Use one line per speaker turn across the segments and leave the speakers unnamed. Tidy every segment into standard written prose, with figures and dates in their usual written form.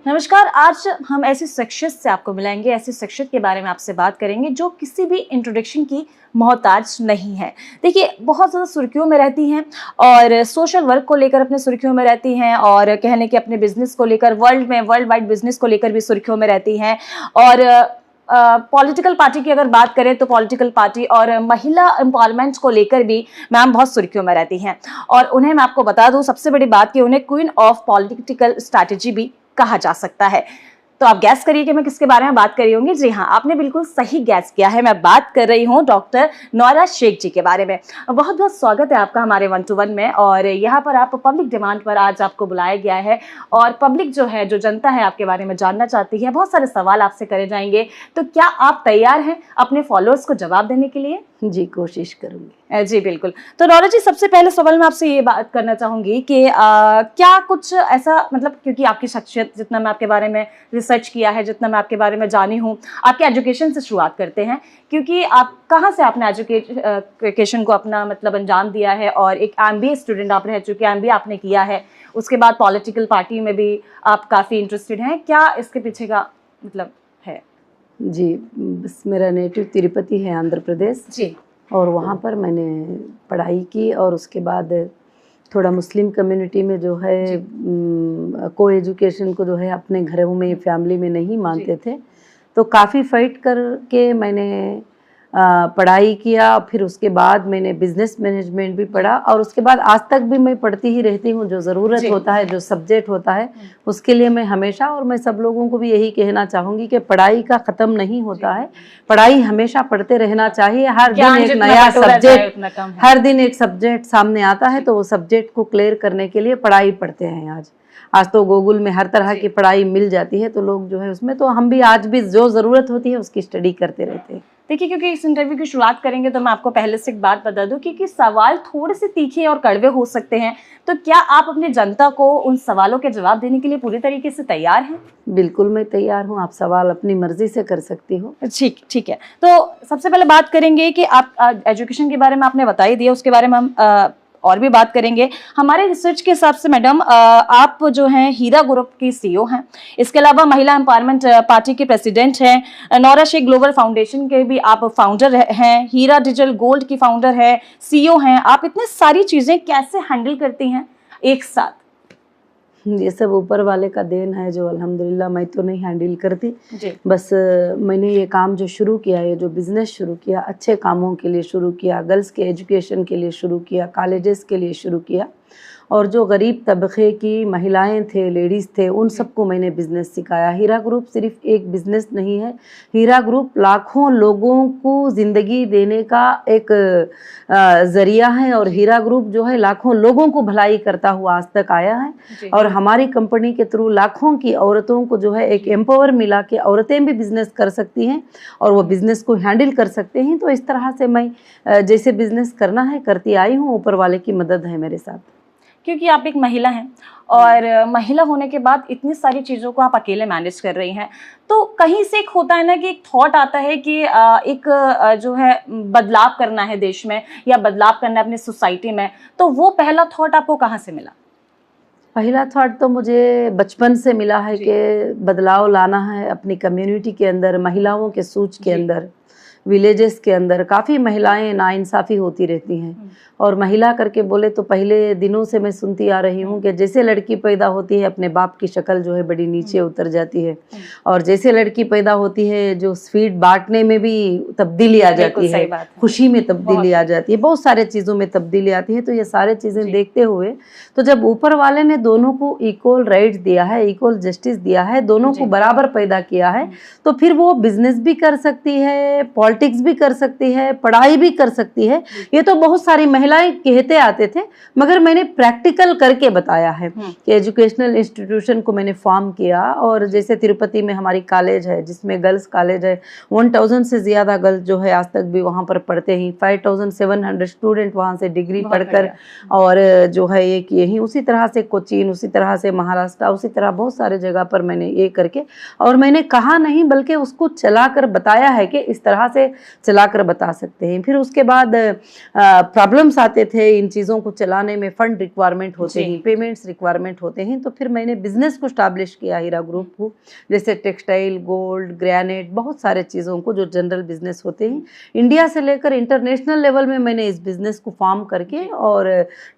नमस्कार। आज हम ऐसे शख्सियत से आपको मिलाएंगे, ऐसी शख्सियत के बारे में आपसे बात करेंगे जो किसी भी इंट्रोडक्शन की मोहताज नहीं है। देखिए, बहुत ज़्यादा सुर्खियों में रहती हैं और सोशल वर्क को लेकर अपने सुर्खियों में रहती हैं और कहने के अपने बिजनेस को लेकर वर्ल्ड वाइड बिजनेस को लेकर भी सुर्खियों में रहती हैं। और पॉलिटिकल पार्टी की अगर बात करें तो पॉलिटिकल पार्टी और महिला एम्पावरमेंट को लेकर भी मैम बहुत सुर्खियों में रहती हैं। और उन्हें मैं आपको बता दूं, सबसे बड़ी बात कि उन्हें क्वीन ऑफ पॉलिटिकल स्ट्रैटेजी भी कहा जा सकता है। तो आप गैस करिए कि मैं किसके बारे में बात कर रही होंगी। जी हाँ, आपने बिल्कुल सही गैस किया है। मैं बात कर रही हूँ डॉक्टर नौरा शेख जी के बारे में। बहुत बहुत स्वागत है आपका हमारे 1 to 1 में। और यहाँ पर आप पब्लिक डिमांड पर आज आपको बुलाया गया है और पब्लिक जो है, जो जनता है, आपके बारे में जानना चाहती है। बहुत सारे सवाल आपसे करे जाएंगे, तो क्या आप तैयार हैं अपने फॉलोअर्स को जवाब देने के लिए?
जी, कोशिश करूंगी।
जी बिल्कुल। तो नौरा जी, सबसे पहले सवाल मैं आपसे ये बात करना चाहूंगी कि क्या कुछ ऐसा, मतलब क्योंकि आपकी शख्सियत, जितना मैं आपके बारे में रिसर्च किया है, जितना मैं आपके बारे में जानी हूँ, आपके एजुकेशन से शुरुआत करते हैं। क्योंकि आप कहाँ से आपने एजुकेशन को अपना मतलब अंजाम दिया है और एक MBA स्टूडेंट आप रह चुके, MBA आपने किया है, उसके बाद पॉलिटिकल पार्टी में भी आप काफ़ी इंटरेस्टेड हैं। क्या इसके पीछे का मतलब है?
जी, बस मेरा नेटिव तिरुपति है, आंध्र प्रदेश
जी।
और वहाँ पर मैंने पढ़ाई की और उसके बाद थोड़ा मुस्लिम कम्युनिटी में जो है को एजुकेशन को जो है अपने घरों में, फैमिली में नहीं मानते थे, तो काफ़ी फाइट करके मैंने पढ़ाई किया। फिर उसके बाद मैंने बिजनेस मैनेजमेंट भी पढ़ा और उसके बाद आज तक भी मैं पढ़ती ही रहती हूँ। जो ज़रूरत होता है, जो सब्जेक्ट होता है, उसके लिए मैं हमेशा, और मैं सब लोगों को भी यही कहना चाहूँगी कि पढ़ाई का ख़त्म नहीं होता है, पढ़ाई हमेशा पढ़ते रहना चाहिए। हर दिन एक नया सब्जेक्ट, हर दिन एक सब्जेक्ट सामने आता है, तो वो सब्जेक्ट को क्लियर करने के लिए पढ़ाई पढ़ते हैं। आज तो गूगल में हर तरह की पढ़ाई मिल जाती है, तो लोग जो है उसमें, तो हम भी आज भी जो ज़रूरत होती है उसकी स्टडी करते रहते हैं।
देखिए, क्योंकि इस इंटरव्यू की शुरुआत करेंगे तो मैं आपको पहले से एक बात बता दूं, क्योंकि सवाल थोड़े से तीखे और कड़वे हो सकते हैं, तो क्या आप अपनी जनता को उन सवालों के जवाब देने के लिए पूरी तरीके से तैयार हैं?
बिल्कुल, मैं तैयार हूँ। आप सवाल अपनी मर्जी से कर सकती हो।
ठीक है। तो सबसे पहले बात करेंगे कि आप एजुकेशन के बारे में आपने बता ही दिया, उसके बारे में हम और भी बात करेंगे। हमारे रिसर्च के हिसाब से मैडम, आप जो हैं हीरा ग्रुप की CEO हैं, इसके अलावा महिला एम्पावरमेंट पार्टी के प्रेसिडेंट हैं, नौरा शेख ग्लोबल फाउंडेशन के भी आप फाउंडर हैं, हीरा डिजिटल गोल्ड की फाउंडर है, CEO हैं। आप इतने सारी चीजें कैसे हैंडल करती हैं एक साथ?
ये सब ऊपर वाले का देन है, जो अल्हम्दुलिल्लाह मैं तो नहीं हैंडल करती। बस मैंने ये काम जो शुरू किया, ये जो बिज़नेस शुरू किया, अच्छे कामों के लिए शुरू किया, गर्ल्स के एजुकेशन के लिए शुरू किया, कॉलेजेस के लिए शुरू किया, और जो गरीब तबके की महिलाएं थे, लेडीज़ थे, उन सबको मैंने बिज़नेस सिखाया। हीरा ग्रुप सिर्फ एक बिज़नेस नहीं है, हीरा ग्रुप लाखों लोगों को ज़िंदगी देने का एक ज़रिया है, और हीरा ग्रुप जो है लाखों लोगों को भलाई करता हुआ आज तक आया है। और हमारी कंपनी के थ्रू लाखों की औरतों को जो है एक एम्पावर मिला कि औरतें भी बिज़नेस कर सकती हैं और वो बिज़नेस को हैंडल कर सकते हैं। तो इस तरह से मैं जैसे बिज़नेस करना है करती आई हूँ, ऊपर वाले की मदद है मेरे साथ।
क्योंकि आप एक महिला हैं और महिला होने के बाद इतनी सारी चीज़ों को आप अकेले मैनेज कर रही हैं, तो कहीं से एक होता है ना कि एक थॉट आता है कि एक जो है बदलाव करना है देश में या बदलाव करना है अपनी सोसाइटी में, तो वो पहला थॉट आपको कहाँ से मिला?
पहला थॉट तो मुझे बचपन से मिला है कि बदलाव लाना है अपनी कम्युनिटी के अंदर, महिलाओं के सोच के अंदर। विलेजेस के अंदर काफ़ी महिलाएं नाइंसाफ़ी होती रहती हैं, और महिला करके बोले तो पहले दिनों से मैं सुनती आ रही हूँ कि जैसे लड़की पैदा होती है अपने बाप की शक्ल जो है बड़ी नीचे उतर जाती है, और जैसे लड़की पैदा होती है जो स्वीट बांटने में भी तब्दीली आ जाती है, खुशी में तब्दीली आ जाती है, बहुत सारे चीज़ों में तब्दीली आती है। तो ये सारे चीज़ें देखते हुए, तो जब ऊपर वाले ने दोनों को इक्वल राइट्स दिया है, इक्वल जस्टिस दिया है, दोनों को बराबर पैदा किया है, तो फिर वो बिजनेस भी कर सकती है, पॉलिटिक्स भी कर सकती है, पढ़ाई भी कर सकती है। ये तो बहुत सारी महिलाएं कहते आते थे, मगर मैंने प्रैक्टिकल करके बताया है कि एजुकेशनल इंस्टीट्यूशन को मैंने फॉर्म किया। और जैसे तिरुपति में हमारी कॉलेज है, जिसमें गर्ल्स कॉलेज है, 1000 से ज़्यादा गर्ल्स जो है आज तक भी वहाँ पर पढ़ते ही, 5700 स्टूडेंट वहाँ से डिग्री पढ़कर और जो है ये किए ही। उसी तरह से कोचीन, उसी तरह से महाराष्ट्र, उसी तरह बहुत सारे जगह पर मैंने ये करके, और मैंने कहा नहीं बल्कि उसको चला कर बताया है कि इस तरह से से चलाकर बता सकते हैं। फिर उसके बाद प्रॉब्लम्स आते थे, इन चीज़ों को चलाने में फंड रिक्वायरमेंट होते हैं, पेमेंट्स रिक्वायरमेंट होते हैं, तो फिर मैंने बिजनेस को स्टैब्लिश किया हीरा ग्रुप को, जैसे टेक्सटाइल, गोल्ड, ग्रेनाइट, बहुत सारे चीज़ों को जो जनरल बिजनेस होते हैं, इंडिया से लेकर इंटरनेशनल लेवल में मैंने इस बिजनेस को फॉर्म करके, और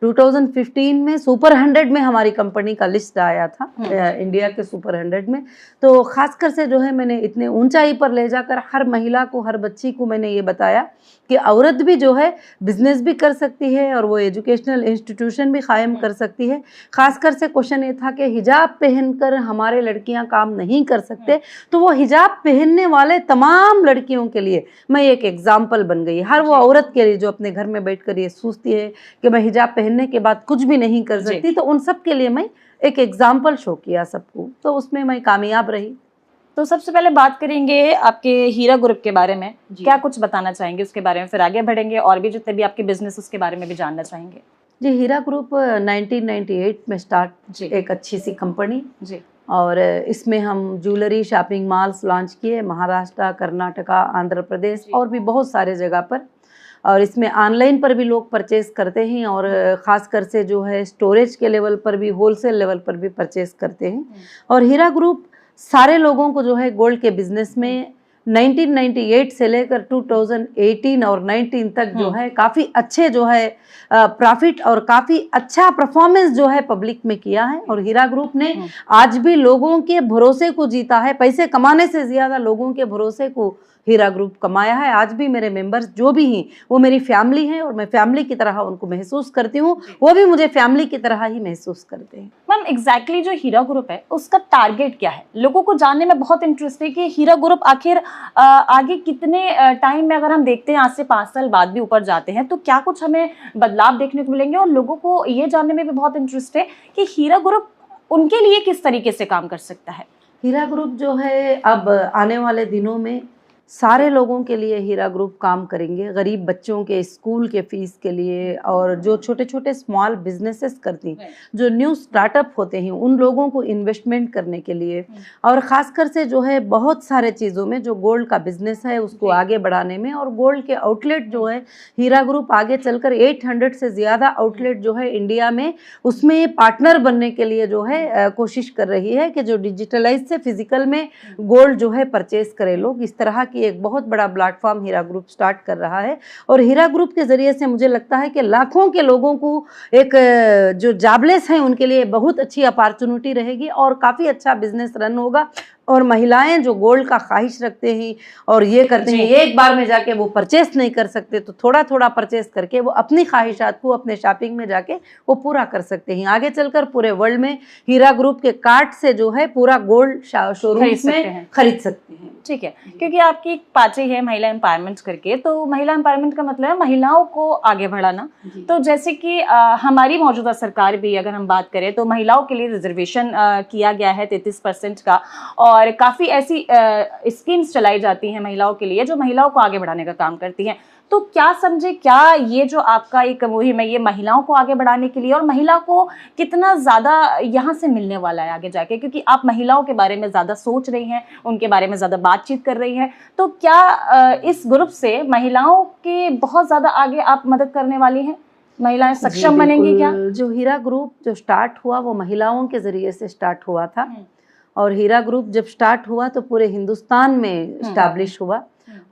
2015 में सुपर 100 में हमारी कंपनी का लिस्ट आया था, इंडिया के सुपर 100 में। तो खासकर से जो है मैंने इतने ऊंचाई पर ले जाकर हर महिला को, हर बच्ची को मैंने ये बताया कि औरत भी जो है बिजनेस भी कर सकती है और वो एजुकेशनल इंस्टीट्यूशन भी कायम कर सकती है। खासकर से क्वेश्चन ये था कि हिजाब पहनकर हमारे लड़कियां काम नहीं कर सकते, तो वो हिजाब पहनने वाले तमाम लड़कियों के लिए मैं एक एग्जाम्पल बन गई। हर वो औरत के लिए जो अपने घर में बैठकर ये सोचती है कि मैं हिजाब पहनने के बाद कुछ भी नहीं कर सकती, तो उन सब के लिए मैं एक एग्जाम्पल शो किया सबको, तो उसमें मैं कामयाब रही।
तो सबसे पहले बात करेंगे आपके हीरा ग्रुप के बारे में, क्या कुछ बताना चाहेंगे उसके बारे में, फिर आगे बढ़ेंगे और भी जितने भी आपके बिजनेस उसके बारे में भी जानना चाहेंगे।
जी, हीरा ग्रुप 1998 में स्टार्ट, एक अच्छी सी कंपनी
जी,
और इसमें हम ज्वेलरी शॉपिंग मॉल्स लॉन्च किए महाराष्ट्र, कर्नाटका, आंध्र प्रदेश और भी बहुत सारे जगह पर। और इसमें ऑनलाइन पर भी लोग परचेस करते हैं और ख़ासकर से जो है स्टोरेज के लेवल पर भी, होलसेल लेवल पर भी परचेस करते हैं। और हीरा ग्रुप सारे लोगों को जो है गोल्ड के बिजनेस में 1998 से लेकर 2018 और 19 तक जो है काफ़ी अच्छे जो है प्रॉफिट और काफ़ी अच्छा परफॉर्मेंस जो है पब्लिक में किया है। और हीरा ग्रुप ने आज भी लोगों के भरोसे को जीता है, पैसे कमाने से ज़्यादा लोगों के भरोसे को हीरा ग्रुप कमाया है। आज भी मेरे मेंबर्स जो भी हैं वो मेरी फैमिली हैं और मैं फैमिली की तरह उनको महसूस करती हूँ, वो भी मुझे फैमिली की तरह ही महसूस करते हैं।
मैम एग्जैक्टली जो हीरा ग्रुप है उसका टारगेट क्या है? लोगों को जानने में बहुत इंटरेस्ट है कि हीरा ग्रुप आखिर आगे कितने टाइम में, अगर हम देखते हैं आज से 5 साल बाद भी ऊपर जाते हैं, तो क्या कुछ हमें बदलाव देखने को मिलेंगे? और लोगों को ये जानने में भी बहुत इंटरेस्ट है कि हीरा ग्रुप उनके लिए किस तरीके से काम कर सकता है।
हीरा ग्रुप जो है अब आने वाले दिनों में सारे लोगों के लिए हीरा ग्रुप काम करेंगे, गरीब बच्चों के स्कूल के फीस के लिए, और जो छोटे छोटे स्मॉल बिजनेसेस करती हैं, जो न्यू स्टार्टअप होते हैं, उन लोगों को इन्वेस्टमेंट करने के लिए, और ख़ासकर से जो है बहुत सारे चीज़ों में जो गोल्ड का बिजनेस है उसको आगे बढ़ाने में। और गोल्ड के आउटलेट जो है हीरा ग्रुप आगे चलकर 800 से ज़्यादा आउटलेट जो है इंडिया में, उसमें पार्टनर बनने के लिए जो है कोशिश कर रही है कि जो डिजिटलाइज से फिजिकल में गोल्ड जो है परचेज करें लोग। इस तरह की एक बहुत बड़ा प्लेटफॉर्म हीरा ग्रुप स्टार्ट कर रहा है। और हीरा ग्रुप के जरिए से मुझे लगता है कि लाखों के लोगों को, एक जो जॉबलेस हैं उनके लिए बहुत अच्छी अपॉर्चुनिटी रहेगी और काफ़ी अच्छा बिजनेस रन होगा। और महिलाएं जो गोल्ड का ख्वाहिश रखते हैं और ये करते हैं एक बार में जाके वो परचेस नहीं कर सकते, तो थोड़ा थोड़ा परचेस करके वो अपनी ख्वाहिशात को अपने शॉपिंग में जाके वो पूरा कर सकते हैं। आगे चलकर पूरे वर्ल्ड में हीरा ग्रुप के कार्ड से जो है पूरा गोल्ड शोरूम में खरीद सकते हैं।
ठीक है, क्योंकि आपकी एक पार्टी है महिला एम्पावरमेंट करके, तो महिला एम्पावरमेंट का मतलब है महिलाओं को आगे बढ़ाना। तो जैसे कि हमारी मौजूदा सरकार भी अगर हम बात करें तो महिलाओं के लिए रिजर्वेशन किया गया है 33% का, और काफ़ी ऐसी स्कीम्स चलाई जाती हैं महिलाओं के लिए जो महिलाओं को आगे बढ़ाने का काम करती हैं। तो क्या समझे, क्या ये जो आपका एक मुहिम है ये महिलाओं को आगे बढ़ाने के लिए, और महिला को कितना ज़्यादा यहाँ से मिलने वाला है आगे जाके, क्योंकि आप महिलाओं के बारे में ज़्यादा सोच रही हैं, उनके बारे में ज़्यादा बातचीत कर रही हैं, तो क्या इस ग्रुप से महिलाओं के बहुत ज़्यादा आगे आप मदद करने वाली हैं? महिलाएं सक्षम बनेंगी क्या?
जो हीरा ग्रुप जो स्टार्ट हुआ वो महिलाओं के जरिए से स्टार्ट हुआ था, और हीरा ग्रुप जब स्टार्ट हुआ तो पूरे हिंदुस्तान में स्टैब्लिश हुआ,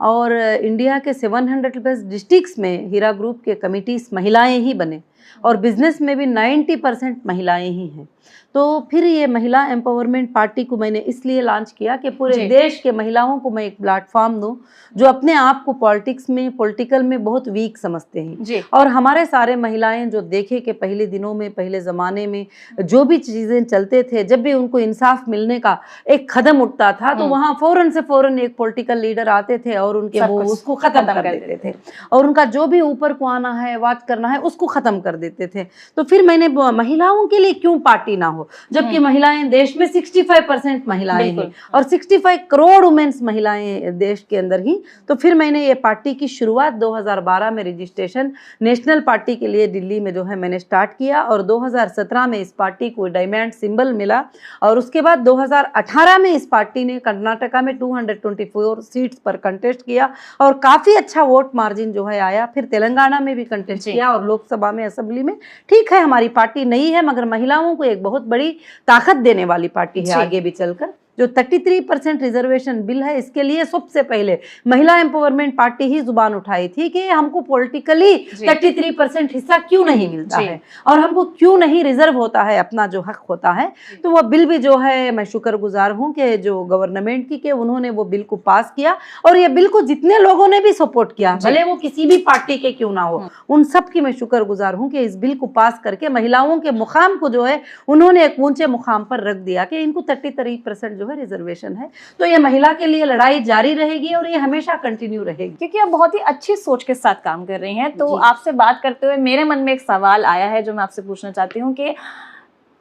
और इंडिया के 700 प्लस डिस्ट्रिक्ट्स में हीरा ग्रुप के कमिटीज महिलाएं ही बने, और बिजनेस में भी 90% महिलाएं ही हैं। तो फिर ये महिला एम्पावरमेंट पार्टी को मैंने इसलिए लॉन्च किया कि पूरे देश के महिलाओं को मैं एक प्लेटफॉर्म दूं जो अपने आप को पॉलिटिक्स में, पॉलिटिकल में बहुत वीक समझते हैं। और हमारे सारे महिलाएं जो देखे कि पहले दिनों में, पहले ज़माने में जो भी चीज़ें चलते थे, जब भी उनको इंसाफ मिलने का एक कदम उठता था तो वहाँ फ़ौरन से फ़ौरन एक पॉलिटिकल लीडर आते थे और उनके वो उसको ख़त्म कर देते थे, और उनका जो भी ऊपर को आना है, बात करना है, उसको ख़त्म कर कर देते थे। तो फिर मैंने महिलाओं के लिए क्यों पार्टी ना हो, जबकि महिलाएं देश में 65% महिलाएं हैं और 65 करोड़ वुमेन्स महिलाएं देश के अंदर ही। तो फिर मैंने ये पार्टी की शुरुआत 2012 में रजिस्ट्रेशन नेशनल पार्टी के लिए दिल्ली में जो है मैंने स्टार्ट किया और 2017 में इस पार्टी को डायमंड सिंबल मिला और उसके बाद 2018 में इस पार्टी ने कर्नाटका में 224 सीट्स पर कंटेस्ट किया और काफ़ी अच्छा वोट मार्जिन जो है आया। फिर तेलंगाना में भी कंटेस्ट किया और लोकसभा में, असेंबली में। ठीक है, हमारी पार्टी नई है मगर महिलाओं को एक बहुत बड़ी ताकत देने वाली पार्टी है आगे भी चलकर। जो 33% रिजर्वेशन बिल है, इसके लिए सबसे पहले महिला एम्पावरमेंट पार्टी ही जुबान उठाई थी कि हमको पॉलिटिकली 33% हिस्सा क्यों नहीं मिलता है और हमको क्यों नहीं रिजर्व होता है, अपना जो हक होता है। तो वो बिल भी जो है मैं शुक्रगुजार हूँ कि जो गवर्नमेंट की, कि उन्होंने वो बिल को पास किया और ये बिल को जितने लोगों ने भी सपोर्ट किया, भले वो किसी भी पार्टी के क्यों ना हो, उन सब की मैं शुक्रगुजार हूँ कि इस बिल को पास करके महिलाओं के मुकाम को जो है उन्होंने एक ऊंचे मुकाम पर रख दिया कि इनको 33% रिजर्वेशन है। तो ये महिला के लिए लड़ाई जारी रहेगी और ये हमेशा कंटिन्यू रहेगी,
क्योंकि आप बहुत ही अच्छी सोच के साथ काम कर रही हैं। तो आपसे बात करते हुए मेरे मन में एक सवाल आया है जो मैं आपसे पूछना चाहती हूँ कि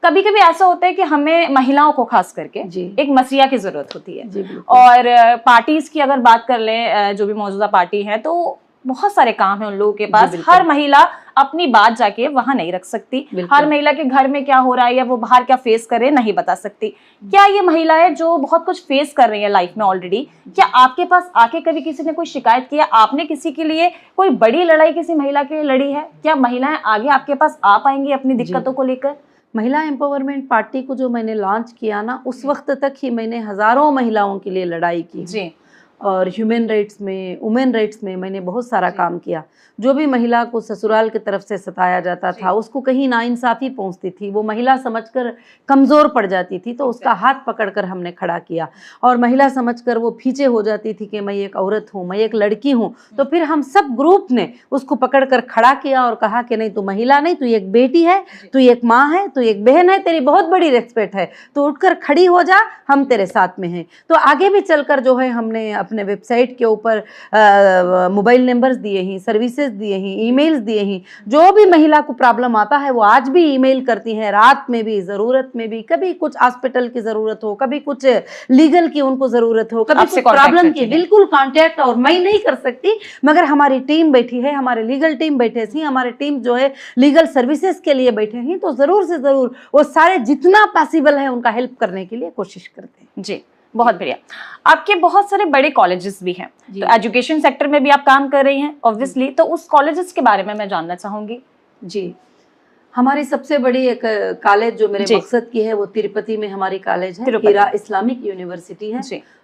कभी कभी ऐसा होता है कि हमें महिलाओं को खास करके एक मसीहा की जरूरत होती है और पार्टीज की अगर बात कर लें, जो भी मौजूदा पार्टी है, तो बहुत सारे काम है उन लोगों के पास। हर महिला अपनी बात जाके वहां नहीं रख सकती, हर महिला के घर में क्या हो रहा है या वो बाहर क्या फेस करे नहीं बता सकती। क्या ये महिलाएं जो बहुत कुछ फेस कर रही है लाइफ में ऑलरेडी, क्या आपके पास आके कभी किसी ने कोई शिकायत किया, आपने किसी के लिए कोई बड़ी लड़ाई किसी महिला के लिए लड़ी है? क्या महिलाएं आगे आपके पास आ पाएंगी अपनी दिक्कतों को लेकर?
महिला एम्पावरमेंट पार्टी को जो मैंने लॉन्च किया ना, उस वक्त तक ही मैंने हजारों महिलाओं के लिए लड़ाई की जी। और ह्यूमन राइट्स में, वुमेन राइट्स में मैंने बहुत सारा काम किया। जो भी महिला को ससुराल की तरफ से सताया जाता था, उसको कहीं नाइंसाफ़ी पहुंचती थी, वो महिला समझकर कमज़ोर पड़ जाती थी, तो उसका हाथ पकड़कर हमने खड़ा किया। और महिला समझकर वो पीछे हो जाती थी कि मैं एक औरत हूँ, मैं एक लड़की हूँ, तो फिर हम सब ग्रुप ने उसको पकड़कर खड़ा किया और कहा कि नहीं, तू महिला नहीं, तू एक बेटी है, तू एक माँ है, तू एक बहन है, तेरी बहुत बड़ी रिस्पेक्ट है, तो उठकर खड़ी हो जा, हम तेरे साथ में हैं। तो आगे भी चलकर जो है हमने अपने वेबसाइट के ऊपर मोबाइल नंबर्स दिए हैं, सर्विसेज दिए हैं, ईमेल्स दिए हैं। जो भी महिला को प्रॉब्लम आता है वो आज भी ईमेल करती हैं, रात में भी, ज़रूरत में भी, कभी कुछ हॉस्पिटल की ज़रूरत हो, कभी कुछ लीगल की उनको ज़रूरत हो, कभी कुछ प्रॉब्लम की, बिल्कुल कांटेक्ट। और मैं नहीं कर सकती मगर हमारी टीम बैठी है, हमारे लीगल टीम बैठे थी, हमारे टीम जो है लीगल सर्विसेज के लिए बैठे हैं, तो ज़रूर से ज़रूर वो सारे जितना पॉसिबल है उनका हेल्प करने के लिए कोशिश करते हैं
जी। बहुत बढ़िया। आपके बहुत सारे बड़े कॉलेजेस भी हैं, तो एजुकेशन सेक्टर में भी आप काम कर रही हैं ऑब्वियसली, तो उस कॉलेजेस के बारे में मैं जानना चाहूंगी।
जी, हमारी सबसे बड़ी एक कॉलेज जो मेरे मकसद की है वो तिरुपति में हमारी कॉलेज है, हीरा इस्लामिक यूनिवर्सिटी है,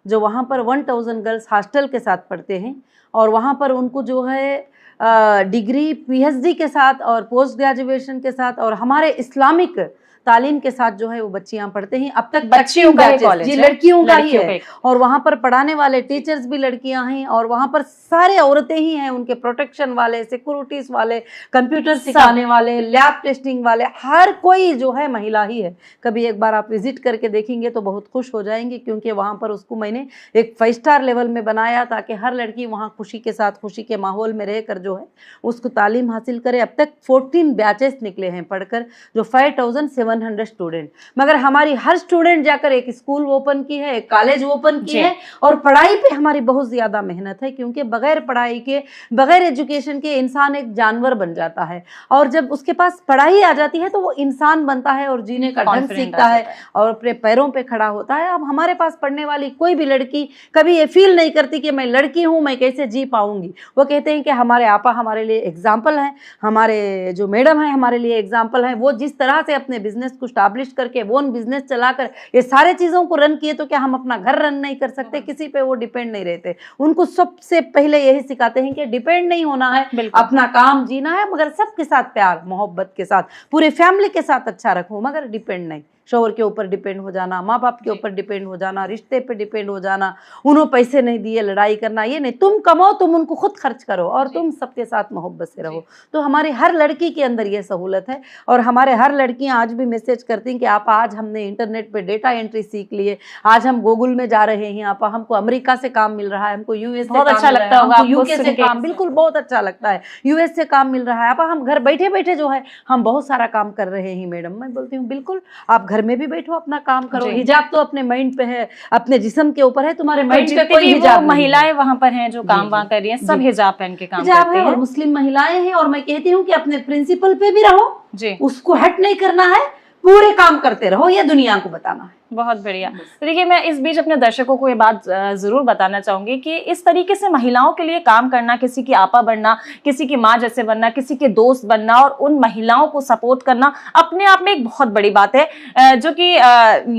जो वहाँ पर 1000 गर्ल्स हॉस्टल के साथ पढ़ते हैं और वहाँ पर उनको जो है डिग्री, पीएचडी के साथ और पोस्ट ग्रेजुएशन के साथ और हमारे इस्लामिक तालीम के साथ जो है वो बच्चियां पढ़ते हैं। अब तक
बच्चियों का कॉलेज
जी, लड़कियों का ही है और वहाँ पर पढ़ाने वाले टीचर्स भी लड़कियां हैं और वहाँ पर सारे औरतें ही हैं, उनके प्रोटेक्शन वाले, सिक्योरिटीज वाले, कंप्यूटर सिखाने वाले, लैब टेस्टिंग वाले, हर कोई जो है महिला ही है। कभी एक बार आप विजिट करके देखेंगे तो बहुत खुश हो जाएंगे, क्योंकि वहाँ पर उसको मैंने एक 5 स्टार लेवल में बनाया ताकि हर लड़की वहाँ खुशी के साथ, खुशी के माहौल में रहकर जो है उसको तालीम हासिल करे। अब तक 14 बैचेस निकले हैं पढ़कर, जो 5700 स्टूडेंट, मगर हमारी हर स्टूडेंट जाकर एक स्कूल ओपन की है, एक कॉलेज ओपन की है और पढ़ाई पे हमारी बहुत ज्यादा मेहनत है, क्योंकि बगैर पढ़ाई के, बगैर एजुकेशन के इंसान एक जानवर बन जाता है और जब उसके पास पढ़ाई आ जाती है तो वो इंसान बनता है और जीने का ढंग सीखता है और अपने पैरों पे खड़ा होता है। अब हमारे पास पढ़ने वाली कोई भी लड़की कभी ये फील नहीं करती कि मैं लड़की हूँ, मैं कैसे जी पाऊंगी। वो कहते हैं कि हमारे आपा हमारे लिए एग्जाम्पल है, हमारे जो मैडम है हमारे लिए एग्जाम्पल है। वो जिस तरह से अपने बिजनेस को स्टैब्लिश करके, वो बिजनेस चलाकर ये सारे चीजों को रन किए, तो क्या हम अपना घर रन नहीं कर सकते? किसी पे वो डिपेंड नहीं रहते। उनको सबसे पहले यही सिखाते हैं कि डिपेंड नहीं होना है, अपना काम जीना है, मगर सबके साथ प्यार मोहब्बत के साथ, पूरे फैमिली के साथ अच्छा रखो, मगर डिपेंड नहीं, शोहर के ऊपर डिपेंड हो जाना, माँ बाप के ऊपर डिपेंड हो जाना, रिश्ते पे डिपेंड हो जाना, उन्होंने पैसे नहीं दिए लड़ाई करना, ये नहीं। तुम कमाओ, तुम उनको खुद खर्च करो और तुम सबके साथ मोहब्बत से रहो। तो हमारी हर लड़की के अंदर ये सहूलत है और हमारे हर लड़कियां आज भी मैसेज करती हैं कि आप, आज हमने इंटरनेट पे डेटा एंट्री सीख लिए, आज हम गूगल में जा रहे हैं आपा, हमको अमेरिका से काम मिल रहा है, हमको यूएस से
बहुत
काम
अच्छा
मिल रहा
लगता
है,
होगा
हमको
आपको
यूके से
सुन के।
काम, बिल्कुल बहुत अच्छा लगता है, यूएस से काम मिल रहा है आपा, हम घर बैठे बैठे जो है हम बहुत सारा काम कर रहे हैं। मैडम मैं बोलती हूँ बिल्कुल आप घर में भी बैठो, अपना काम करो,
जी।
हिजाब तो अपने माइंड पे है, अपने जिस्म के ऊपर है, तुम्हारे माइंड पे
जितनी
कोई
भी वो
हिजाब नहीं है।
महिलाएं वहां पर हैं जो
जी,
काम
जी,
वहां कर रही हैं, सब
जी।
हिजाब पहन के काम
हिजाब
करती
है और
हैं।
मुस्लिम महिलाएं हैं, और मैं कहती हूँ कि अपने प्रिंसिपल पे भी रहो,
जी,
उसको हट नहीं करना है, पूरे काम करते रहो, ये दुनिया को बताना है।
बहुत बढ़िया। तो देखिए, मैं इस बीच अपने दर्शकों को ये बात जरूर बताना चाहूंगी कि इस तरीके से महिलाओं के लिए काम करना, किसी की आपा बनना, किसी की माँ जैसे बनना, किसी के दोस्त बनना और उन महिलाओं को सपोर्ट करना अपने आप में एक बहुत बड़ी बात है, जो कि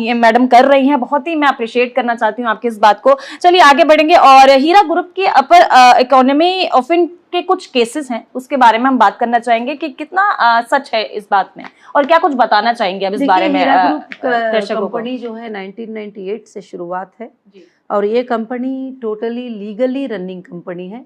ये मैडम कर रही हैं। बहुत ही मैं अप्रिशिएट करना चाहती हूँ आपकी इस बात को। चलिए आगे बढ़ेंगे और हीरा ग्रुप के अपर इकोनॉमी ऑफ के कुछ केसेस हैं, उसके बारे में हम बात करना चाहेंगे कि कितना सच है इस बात में, और क्या कुछ बताना चाहेंगे अब इस बारे में
हीरा ग्रुप
दर्शकों को।
कंपनी जो है 1998 से शुरुआत है और ये company totally legally running company है।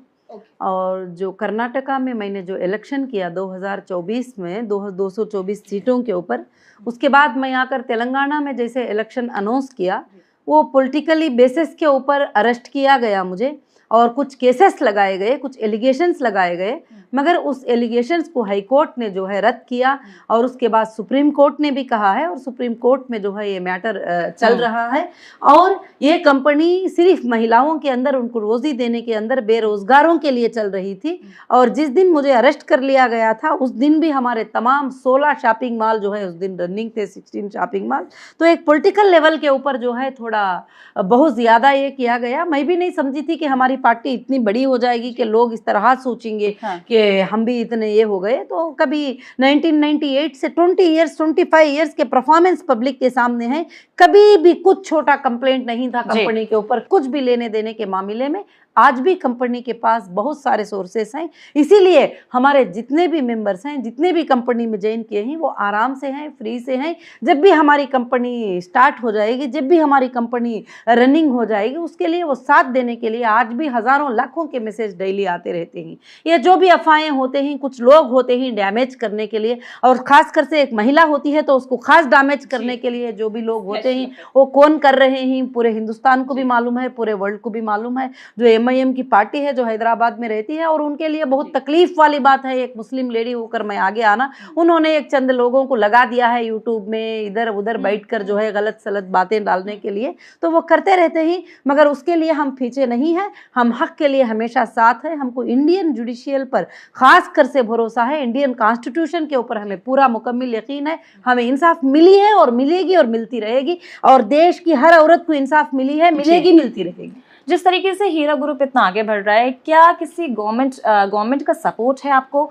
और जो कर्नाटका में मैंने जो इलेक्शन किया 2024 में 224 सीटों के ऊपर, उसके बाद मैं आकर तेलंगाना में जैसे इलेक्शन अनाउंस किया, वो पॉलिटिकली बेसिस के ऊपर अरेस्ट किया गया मुझे और कुछ केसेस लगाए गए, कुछ एलिगेशंस लगाए गए, मगर उस एलिगेशंस को हाई कोर्ट ने जो है रद्द किया और उसके बाद सुप्रीम कोर्ट ने भी कहा है और सुप्रीम कोर्ट में जो है ये मैटर चल रहा है। और ये कंपनी सिर्फ महिलाओं के अंदर उनको रोजी देने के अंदर बेरोजगारों के लिए चल रही थी। और जिस दिन मुझे अरेस्ट कर लिया गया था उस दिन भी हमारे तमाम 16 शॉपिंग मॉल जो है उस दिन रनिंग थे, 16 शॉपिंग मॉल। तो एक पॉलिटिकल लेवल के ऊपर जो है थोड़ा बहुत ज़्यादा ये किया गया। मैं भी नहीं समझी थी कि हमारी पार्टी इतनी बड़ी हो जाएगी कि लोग इस तरह सोचेंगे कि हम भी इतने ये हो गए। तो कभी 1998 से 20 इयर्स 25 इयर्स के परफॉर्मेंस पब्लिक के सामने है, कभी भी कुछ छोटा कंप्लेंट नहीं था कंपनी के ऊपर, कुछ भी लेने देने के मामले में। आज भी कंपनी के पास बहुत सारे सोर्सेस हैं, इसीलिए हमारे जितने भी मेंबर्स हैं, जितने भी कंपनी में ज्वाइन किए हैं, वो आराम से हैं, फ्री से हैं। जब भी हमारी कंपनी स्टार्ट हो जाएगी, जब भी हमारी कंपनी रनिंग हो जाएगी, उसके लिए वो साथ देने के लिए आज भी हज़ारों लाखों के मैसेज डेली आते रहते हैं। ये जो भी अफवाहें होते हैं, कुछ लोग होते हैं डैमेज करने के लिए, और ख़ासकर से एक महिला होती है तो उसको खास डैमेज करने के लिए जो भी लोग होते हैं वो कौन कर रहे हैं, पूरे हिंदुस्तान को भी मालूम है, पूरे वर्ल्ड को भी मालूम है। जो एमआईएम की पार्टी है जो हैदराबाद में रहती है, और उनके लिए बहुत तकलीफ वाली बात है, एक मुस्लिम लेडी होकर मैं आगे आना, उन्होंने एक चंद लोगों को लगा दिया है यूट्यूब में इधर उधर बैठकर जो है गलत सलत बातें डालने के लिए। तो वो करते रहते हैं, मगर उसके लिए हम पीछे नहीं हैं, हम हक के लिए हमेशा साथ हैं। हमको इंडियन जुडिशियल पर खास कर से भरोसा है, इंडियन कॉन्स्टिट्यूशन के ऊपर हमें पूरा मुकम्मल यकीन है। हमें इंसाफ मिली है और मिलेगी और मिलती रहेगी, और देश की हर औरत को इंसाफ मिली है, मिलेगी, मिलती रहेगी।
जिस तरीके से हीरा ग्रुप इतना आगे बढ़ रहा है, क्या किसी गवर्नमेंट का सपोर्ट है आपको,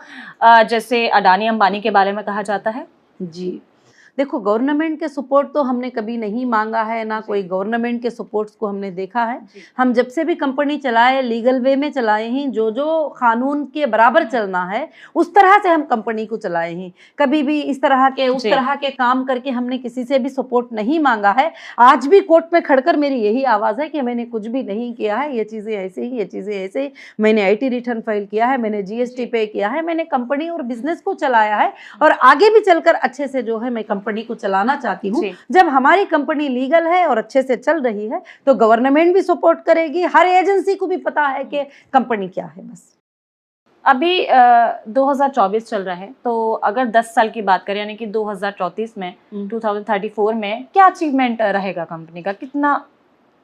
जैसे अडानी अंबानी के बारे में कहा जाता है?
जी देखो, गवर्नमेंट के सपोर्ट तो हमने कभी नहीं मांगा है, ना कोई गवर्नमेंट के सपोर्ट्स को हमने देखा है। हम जब से भी कंपनी चलाए लीगल वे में चलाए हैं, जो जो कानून के बराबर चलना है उस तरह से हम कंपनी को चलाए हैं। कभी भी इस तरह के उस तरह के काम करके हमने किसी से भी सपोर्ट नहीं मांगा है। आज भी कोर्ट में खड़कर मेरी यही आवाज़ है कि मैंने कुछ भी नहीं किया है, ये चीज़ें ऐसे ही, ये चीज़ें ऐसे ही। मैंने IT रिटर्न फाइल किया है, मैंने GST पे किया है, मैंने कंपनी और बिजनेस को चलाया है, और आगे भी चलकर अच्छे से जो है मैं कंपनी को चलाना चाहती हूँ। जब हमारी कंपनी लीगल है और अच्छे से चल रही है तो गवर्नमेंट भी सपोर्ट करेगी, हर एजेंसी को भी पता है कि कंपनी क्या है। बस
अभी 2024 चल रहा है, तो अगर 10 साल की बात करें, यानी कि 2034 में 2034 में क्या अचीवमेंट रहेगा कंपनी का, कितना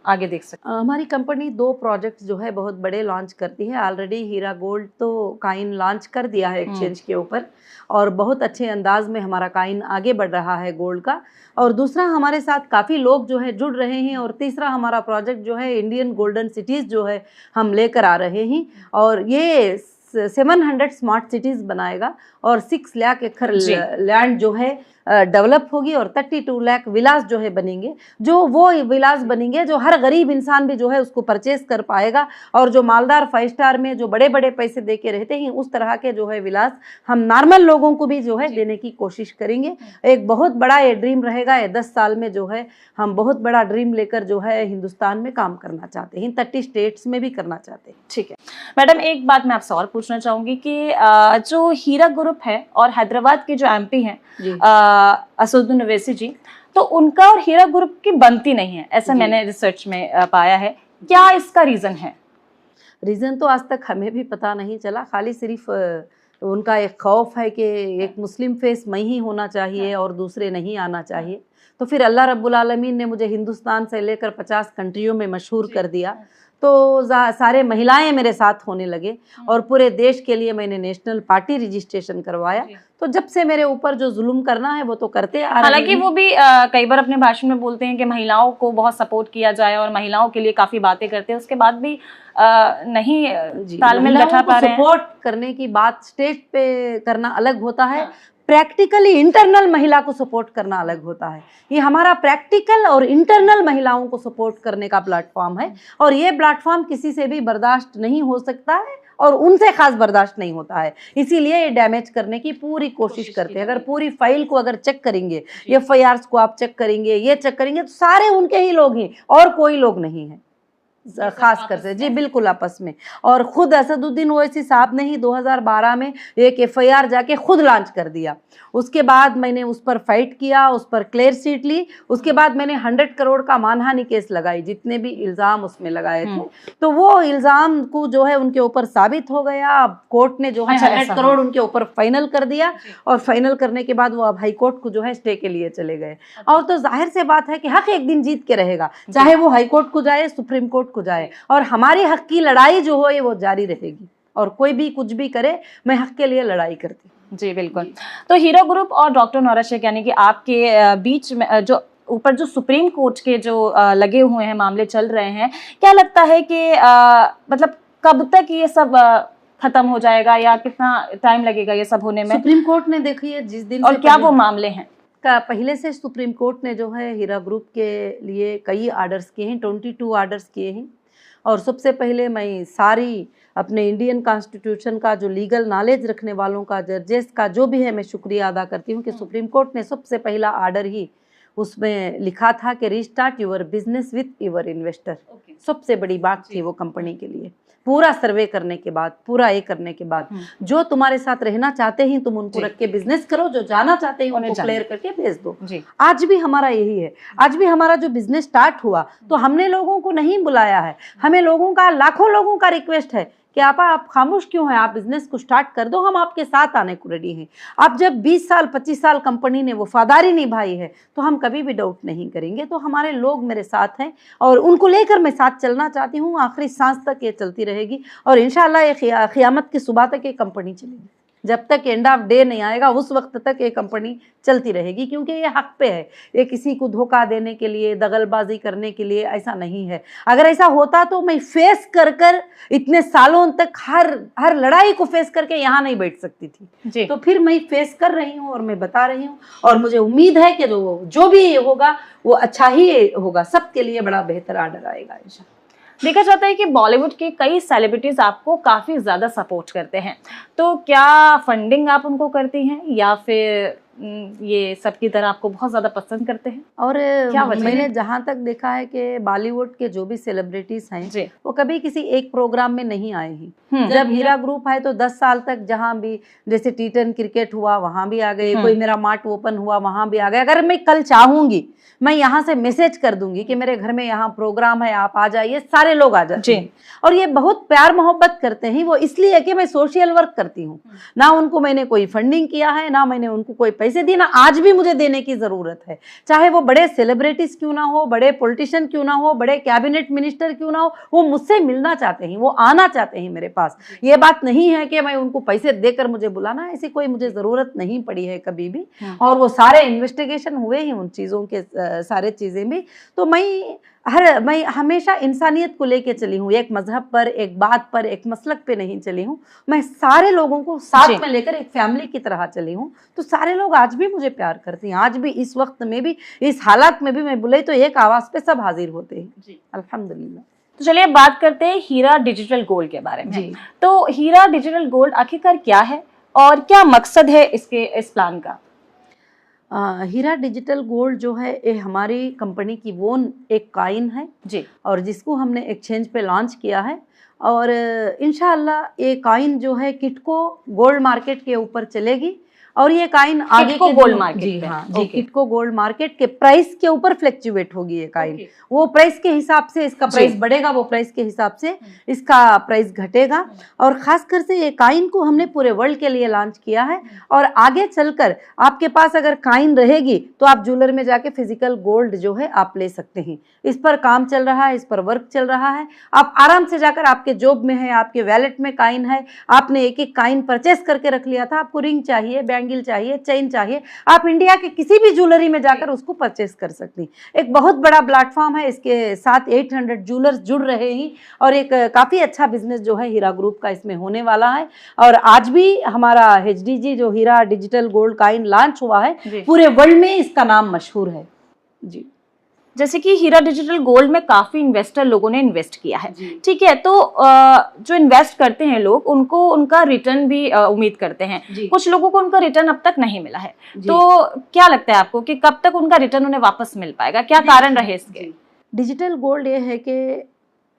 आगे देख सकते हैं?
हमारी कंपनी 2 प्रोजेक्ट जो है बहुत बड़े लॉन्च करती है। ऑलरेडी हीरा गोल्ड तो काइन लॉन्च कर दिया है एक्सचेंज के ऊपर, और बहुत अच्छे अंदाज में हमारा काइन आगे बढ़ रहा है गोल्ड का। और दूसरा, हमारे साथ काफ़ी लोग जो है जुड़ रहे हैं। और तीसरा, हमारा प्रोजेक्ट जो है इंडियन गोल्डन सिटीज़ जो है हम लेकर आ रहे हैं, और ये 700 स्मार्ट सिटीज़ बनाएगा, और 6 लाख एकड़ लैंड जो है डेवलप होगी, और 32 लाख विलास जो है बनेंगे, जो वो विलास बनेंगे जो हर गरीब इंसान भी जो है उसको परचेस कर पाएगा। और जो मालदार 5 स्टार में जो बड़े बड़े पैसे दे के रहते हैं, उस तरह के जो है विलास हम नॉर्मल लोगों को भी जो है देने की कोशिश करेंगे। एक बहुत बड़ा ये ड्रीम रहेगा। ये 10 साल में जो है हम बहुत बड़ा ड्रीम लेकर जो है हिंदुस्तान में काम करना चाहते हैं, 30 स्टेट्स में भी करना चाहते हैं।
ठीक है मैडम, एक बात मैं आपसे और पूछना चाहूँगी कि जो हीरा ग्रुप है और हैदराबाद के जो MP हैं असदुद्दीन ओवैसी जी, तो उनका और हीरा ग्रुप की बनती नहीं है, ऐसा मैंने रिसर्च में पाया है। क्या इसका रीजन है?
रीज़न तो आज तक हमें भी पता नहीं चला, खाली सिर्फ उनका एक खौफ है कि एक मुस्लिम फेस मैं ही होना चाहिए और दूसरे नहीं आना चाहिए। तो फिर अल्लाह रब्बुल आलमीन ने मुझे हिंदुस्तान से लेकर 50 कंट्रियों में मशहूर कर दिया, तो सारे महिलाएं मेरे साथ होने लगे और पूरे देश के लिए मैंने नेशनल पार्टी रजिस्ट्रेशन करवाया। तो जब से मेरे ऊपर जो जुल्म करना है वो तो करते आ रहे हैं।
हालांकि वो भी कई बार अपने भाषण में बोलते हैं कि महिलाओं को बहुत सपोर्ट किया जाए और महिलाओं के लिए काफी बातें करते हैं, उसके बाद भी नहीं तालमेल बैठा पा रहे हैं।
सपोर्ट करने की बात स्टेज पे करना अलग होता है, प्रैक्टिकली इंटरनल महिला को सपोर्ट करना अलग होता है। ये हमारा प्रैक्टिकल और इंटरनल महिलाओं को सपोर्ट करने का प्लेटफॉर्म है और ये प्लेटफॉर्म किसी से भी बर्दाश्त नहीं हो सकता है और उनसे खास बर्दाश्त नहीं होता है, इसीलिए ये डैमेज करने की पूरी कोशिश करते हैं। अगर पूरी फाइल को अगर चेक करेंगे, FIRs को आप चेक करेंगे, ये चेक करेंगे, तो सारे उनके ही लोग हैं और कोई लोग नहीं है खास कर से। जी बिल्कुल, आपस में। और खुद असदुद्दीन ओवैसी साहब ने ही 2012 में एक FIR जाके खुद लॉन्च कर दिया। उसके बाद मैंने उस पर फाइट किया, उस पर क्लियर सीट ली। उसके बाद मैंने 100 करोड़ का मानहानि केस लगाई, जितने भी इल्ज़ाम उसमें लगाए थे। तो वो इल्ज़ाम को जो है उनके ऊपर साबित हो गया। कोर्ट ने जो है 100 करोड़ उनके ऊपर फाइनल कर दिया और फाइनल करने के बाद वो अब हाई कोर्ट को जो है स्टे के लिए चले गए। और तो जाहिर से बात है कि हक एक दिन जीत के रहेगा, चाहे वो हाई कोर्ट को जाए, सुप्रीम कोर्ट को जाए, और हमारी हक की लड़ाई जो हो ये वो जारी रहेगी। और कोई भी कुछ भी करे, मैं हक के लिए लड़ाई करती हूँ।
जी बिल्कुल। तो हीरा ग्रुप और डॉक्टर नौरा शेख यानी कि आपके बीच में जो ऊपर जो सुप्रीम कोर्ट के जो लगे हुए हैं, मामले चल रहे हैं, क्या लगता है कि मतलब कब तक ये सब खत्म हो जाएगा या कितना टाइम लगेगा ये सब होने में?
सुप्रीम कोर्ट ने देखिए जिस दिन
और क्या वो मामले हैं
का पहले से सुप्रीम कोर्ट ने जो है हीरा ग्रुप के लिए कई आर्डर्स किए हैं, 22 आर्डर्स किए हैं। और सबसे पहले मैं सारी अपने इंडियन कॉन्स्टिट्यूशन का जो लीगल नॉलेज रखने वालों का, जजेस का, जो भी है, मैं शुक्रिया अदा करती हूँ कि सुप्रीम कोर्ट ने सबसे पहला आर्डर ही उसमें लिखा था कि restart your business with your investor. सबसे बड़ी बात थी वो कंपनी के लिए। पूरा सर्वे करने के बाद, पूरा ये करने के बाद, जो तुम्हारे साथ रहना चाहते हैं तुम उनको रख के बिजनेस करो, जो जाना चाहते हैं उनको क्लियर करके भेज दो। आज भी हमारा यही है। आज भी हमारा जो बिजनेस स्टार्ट हुआ तो हमने लोगों को नहीं बुलाया है, हमें लोगों का, लाखों लोगों का रिक्वेस्ट है कि आप खामोश क्यों हैं, आप बिजनेस को स्टार्ट कर दो, हम आपके साथ आने को रेडी हैं। अब जब 20 साल 25 साल कंपनी ने वफादारी निभाई है तो हम कभी भी डाउट नहीं करेंगे। तो हमारे लोग मेरे साथ हैं और उनको लेकर मैं साथ चलना चाहती हूँ। आखिरी सांस तक ये चलती रहेगी और इंशाल्लाह ये क़यामत की सुबह तक ये कंपनी चलेगी। जब तक एंड ऑफ डे नहीं आएगा उस वक्त तक ये कंपनी चलती रहेगी, क्योंकि ये हक पे है। ये किसी को धोखा देने के लिए, दगलबाजी करने के लिए ऐसा नहीं है। अगर ऐसा होता तो मैं फेस कर इतने सालों तक हर लड़ाई को फेस करके यहाँ नहीं बैठ सकती थी जी। तो फिर मैं फेस कर रही हूँ और मैं बता रही हूँ और मुझे उम्मीद है कि जो भी होगा वो अच्छा ही होगा, सबके लिए बड़ा बेहतर ऑर्डर आएगा इंशाल्लाह।
देखा जाता है कि बॉलीवुड के कई सेलिब्रिटीज आपको काफी ज्यादा सपोर्ट करते हैं, तो क्या फंडिंग आप उनको करती हैं या फिर ये सबकी तरह आपको बहुत ज्यादा पसंद करते हैं? और क्या वजह
मैंने जहाँ तक देखा है कि बॉलीवुड के जो भी सेलिब्रिटीज हैं वो कभी किसी एक प्रोग्राम में नहीं आए हैं। जब हीरा ग्रुप है तो 10 साल तक जहाँ भी, जैसे T10 क्रिकेट हुआ वहाँ भी आ गए, कोई मेरा मार्ट ओपन हुआ वहाँ भी आ गए। अगर मैं कल चाहूंगी मैं यहाँ से मैसेज कर दूंगी कि मेरे घर में यहाँ प्रोग्राम है, आप आ जाइए, सारे लोग आ जाते हैं। और ये बहुत प्यार मोहब्बत करते हैं। वो इसलिए कि मैं सोशल वर्क करती हूँ, ना उनको मैंने कोई फंडिंग किया है, ना मैंने उनको कोई पैसे दिए, ना आज भी मुझे देने की जरूरत है। चाहे वो बड़े सेलिब्रिटीज क्यों ना हो, बड़े पॉलिटिशियन क्यों ना हो, बड़े कैबिनेट मिनिस्टर क्यों ना हो, वो मुझसे मिलना चाहते हैं, वो आना चाहते हैं मेरे पास। ये बात नहीं है कि मैं उनको पैसे देकर मुझे बुलाना, ऐसी कोई मुझे जरूरत नहीं पड़ी है कभी भी। और वो सारे इन्वेस्टिगेशन हुए ही उन चीजों के, सारे चीजें भी। तो मैं हमेशा इंसानियत को लेके चली हूँ, एक मजहब पर, एक बात पर, एक मसलक पे नहीं चली हूँ। मैं सारे लोगों को साथ में लेकर एक फैमिली की तरह चली हूँ। तो सारे लोग आज भी मुझे प्यार करते हैं। आज भी, इस वक्त में भी, इस हालात में भी मैं बुलाई तो एक आवाज पे सब हाजिर होते हैं। अल्हम्दुलिल्लाह।
तो चलिए बात करते हैं हीरा डिजिटल गोल्ड के बारे में। तो हीरा डिजिटल गोल्ड आखिरकार क्या है और क्या मकसद है इस प्लान का?
हीरा डिजिटल गोल्ड जो है ये हमारी कंपनी की वो एक कॉइन है जी, और जिसको हमने एक्सचेंज पे लॉन्च किया है। और इंशाअल्लाह ये कॉइन जो है किट को गोल्ड मार्केट के ऊपर चलेगी और ये काइन आगे
किटको
के
गोल्ड
दिनों-
मार्केट
जी
पे।
हाँ जी,
ओके।
किटको गोल्ड मार्केट के प्राइस के ऊपर फ्लक्चुएट होगी ये काइन।
ओके।
वो प्राइस के हिसाब से इसका
जी।
प्राइस बढ़ेगा, वो प्राइस के हिसाब से इसका प्राइस घटेगा। और खासकर से ये काइन को हमने पूरे वर्ल्ड के लिए लॉन्च किया है। और आगे चलकर आपके पास अगर काइन रहेगी तो आप ज्वेलर में जाके फिजिकल गोल्ड जो है आप ले सकते हैं। इस पर काम चल रहा है, इस पर वर्क चल रहा है। आप आराम से जाकर, आपके जॉब में है, आपके वैलेट में काइन है, आपने एक एक काइन परचेस करके रख लिया था, आपको रिंग चाहिए, बैंगल चाहिए, चेन चाहिए, आप इंडिया के किसी भी ज्वेलरी में जाकर उसको परचेस कर सकती। एक बहुत बड़ा प्लेटफॉर्म है, इसके साथ 800 ज्वेलर्स जुड़ रहे हैं और एक काफ़ी अच्छा बिजनेस जो है हीरा ग्रुप का इसमें होने वाला है। और आज भी हमारा HDG जो हीरा डिजिटल गोल्ड काइन लॉन्च हुआ है, पूरे वर्ल्ड में इसका नाम मशहूर है जी।
जैसे कि हीरा डिजिटल गोल्ड में काफी इन्वेस्टर लोगों ने इन्वेस्ट किया है,
जी।
ठीक है, तो जो इन्वेस्ट करते हैं लोग उनको उनका रिटर्न भी उम्मीद करते हैं।
जी।
कुछ लोगों को उनका रिटर्न अब तक नहीं मिला है,
जी।
तो क्या लगता है आपको कि कब तक उनका रिटर्न उन्हें वापस मिल पाएगा, क्या कारण रहे इसके?
डिजिटल गोल्ड ये है कि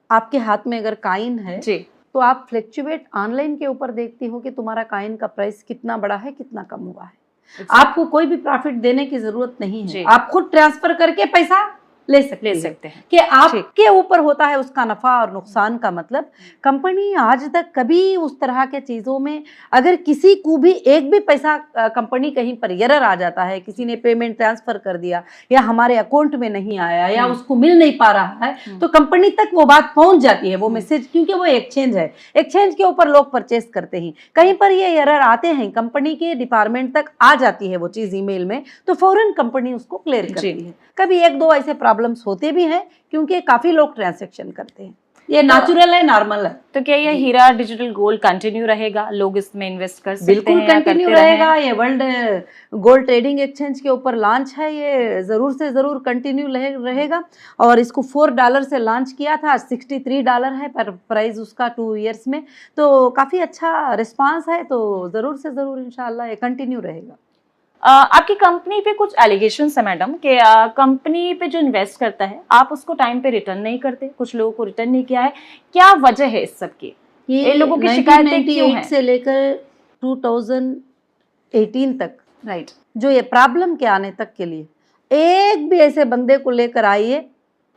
आपके हाथ में अगर काइन है
जी।
तो आप फ्लक्चुएट ऑनलाइन के ऊपर देखती हो कि तुम्हारा काइन का प्राइस कितना बढ़ा है, कितना कम हुआ है। आपको कोई भी प्रॉफिट देने की जरूरत नहीं है, आप खुद ट्रांसफर करके पैसा ले सकते हैं कि आपके ऊपर होता है उसका नफा और नुकसान का। मतलब कंपनी आज तक कभी उस तरह के चीज़ों में, अगर किसी को भी एक भी पैसा कंपनी कहीं पर एरर आ जाता है, किसी ने पेमेंट ट्रांसफर कर दिया या हमारे अकाउंट में नहीं आया या उसको मिल नहीं पा रहा है, तो कंपनी तक वो बात पहुंच जाती है, वो मैसेज, क्योंकि वो एक्सचेंज है, एक्सचेंज के ऊपर लोग परचेस करते हैं। कहीं पर ये एरर आते हैं, कंपनी के डिपार्टमेंट तक आ जाती है वो चीज़ ईमेल में, तो फौरन कंपनी उसको क्लियर करती है। कभी एक दो ऐसे प्रॉब्लम्स होते भी हैं क्योंकि काफी लोग ट्रांजैक्शन करते हैं, ये नेचुरल है, नॉर्मल है।
तो क्या ये हीरा डिजिटल गोल्ड कंटिन्यू रहेगा, लोग इसमें इन्वेस्ट कर सकते हैं?
बिल्कुल कंटिन्यू रहेगा। ये वर्ल्ड गोल्ड ट्रेडिंग एक्सचेंज के ऊपर लॉन्च है, ये जरूर से जरूर कंटिन्यू रहेगा। और इसको $4 से लॉन्च किया था, $63 है पर प्राइस उसका 2 इयर्स में, तो काफी अच्छा रिस्पांस है, तो जरूर से जरूर इंशाल्लाह ये कंटिन्यू रहेगा।
आपकी कंपनी पे कुछ एलिगेशंस है मैडम कि कंपनी पे जो इन्वेस्ट करता है आप उसको टाइम पे रिटर्न नहीं करते, कुछ लोगों को रिटर्न नहीं किया है, क्या वजह है इस सब की? ये लोगों की शिकायतें क्यों हैं?
से लेकर 2018 तक,
राइट,
जो ये प्रॉब्लम के आने तक के लिए एक भी ऐसे बंदे को लेकर आइए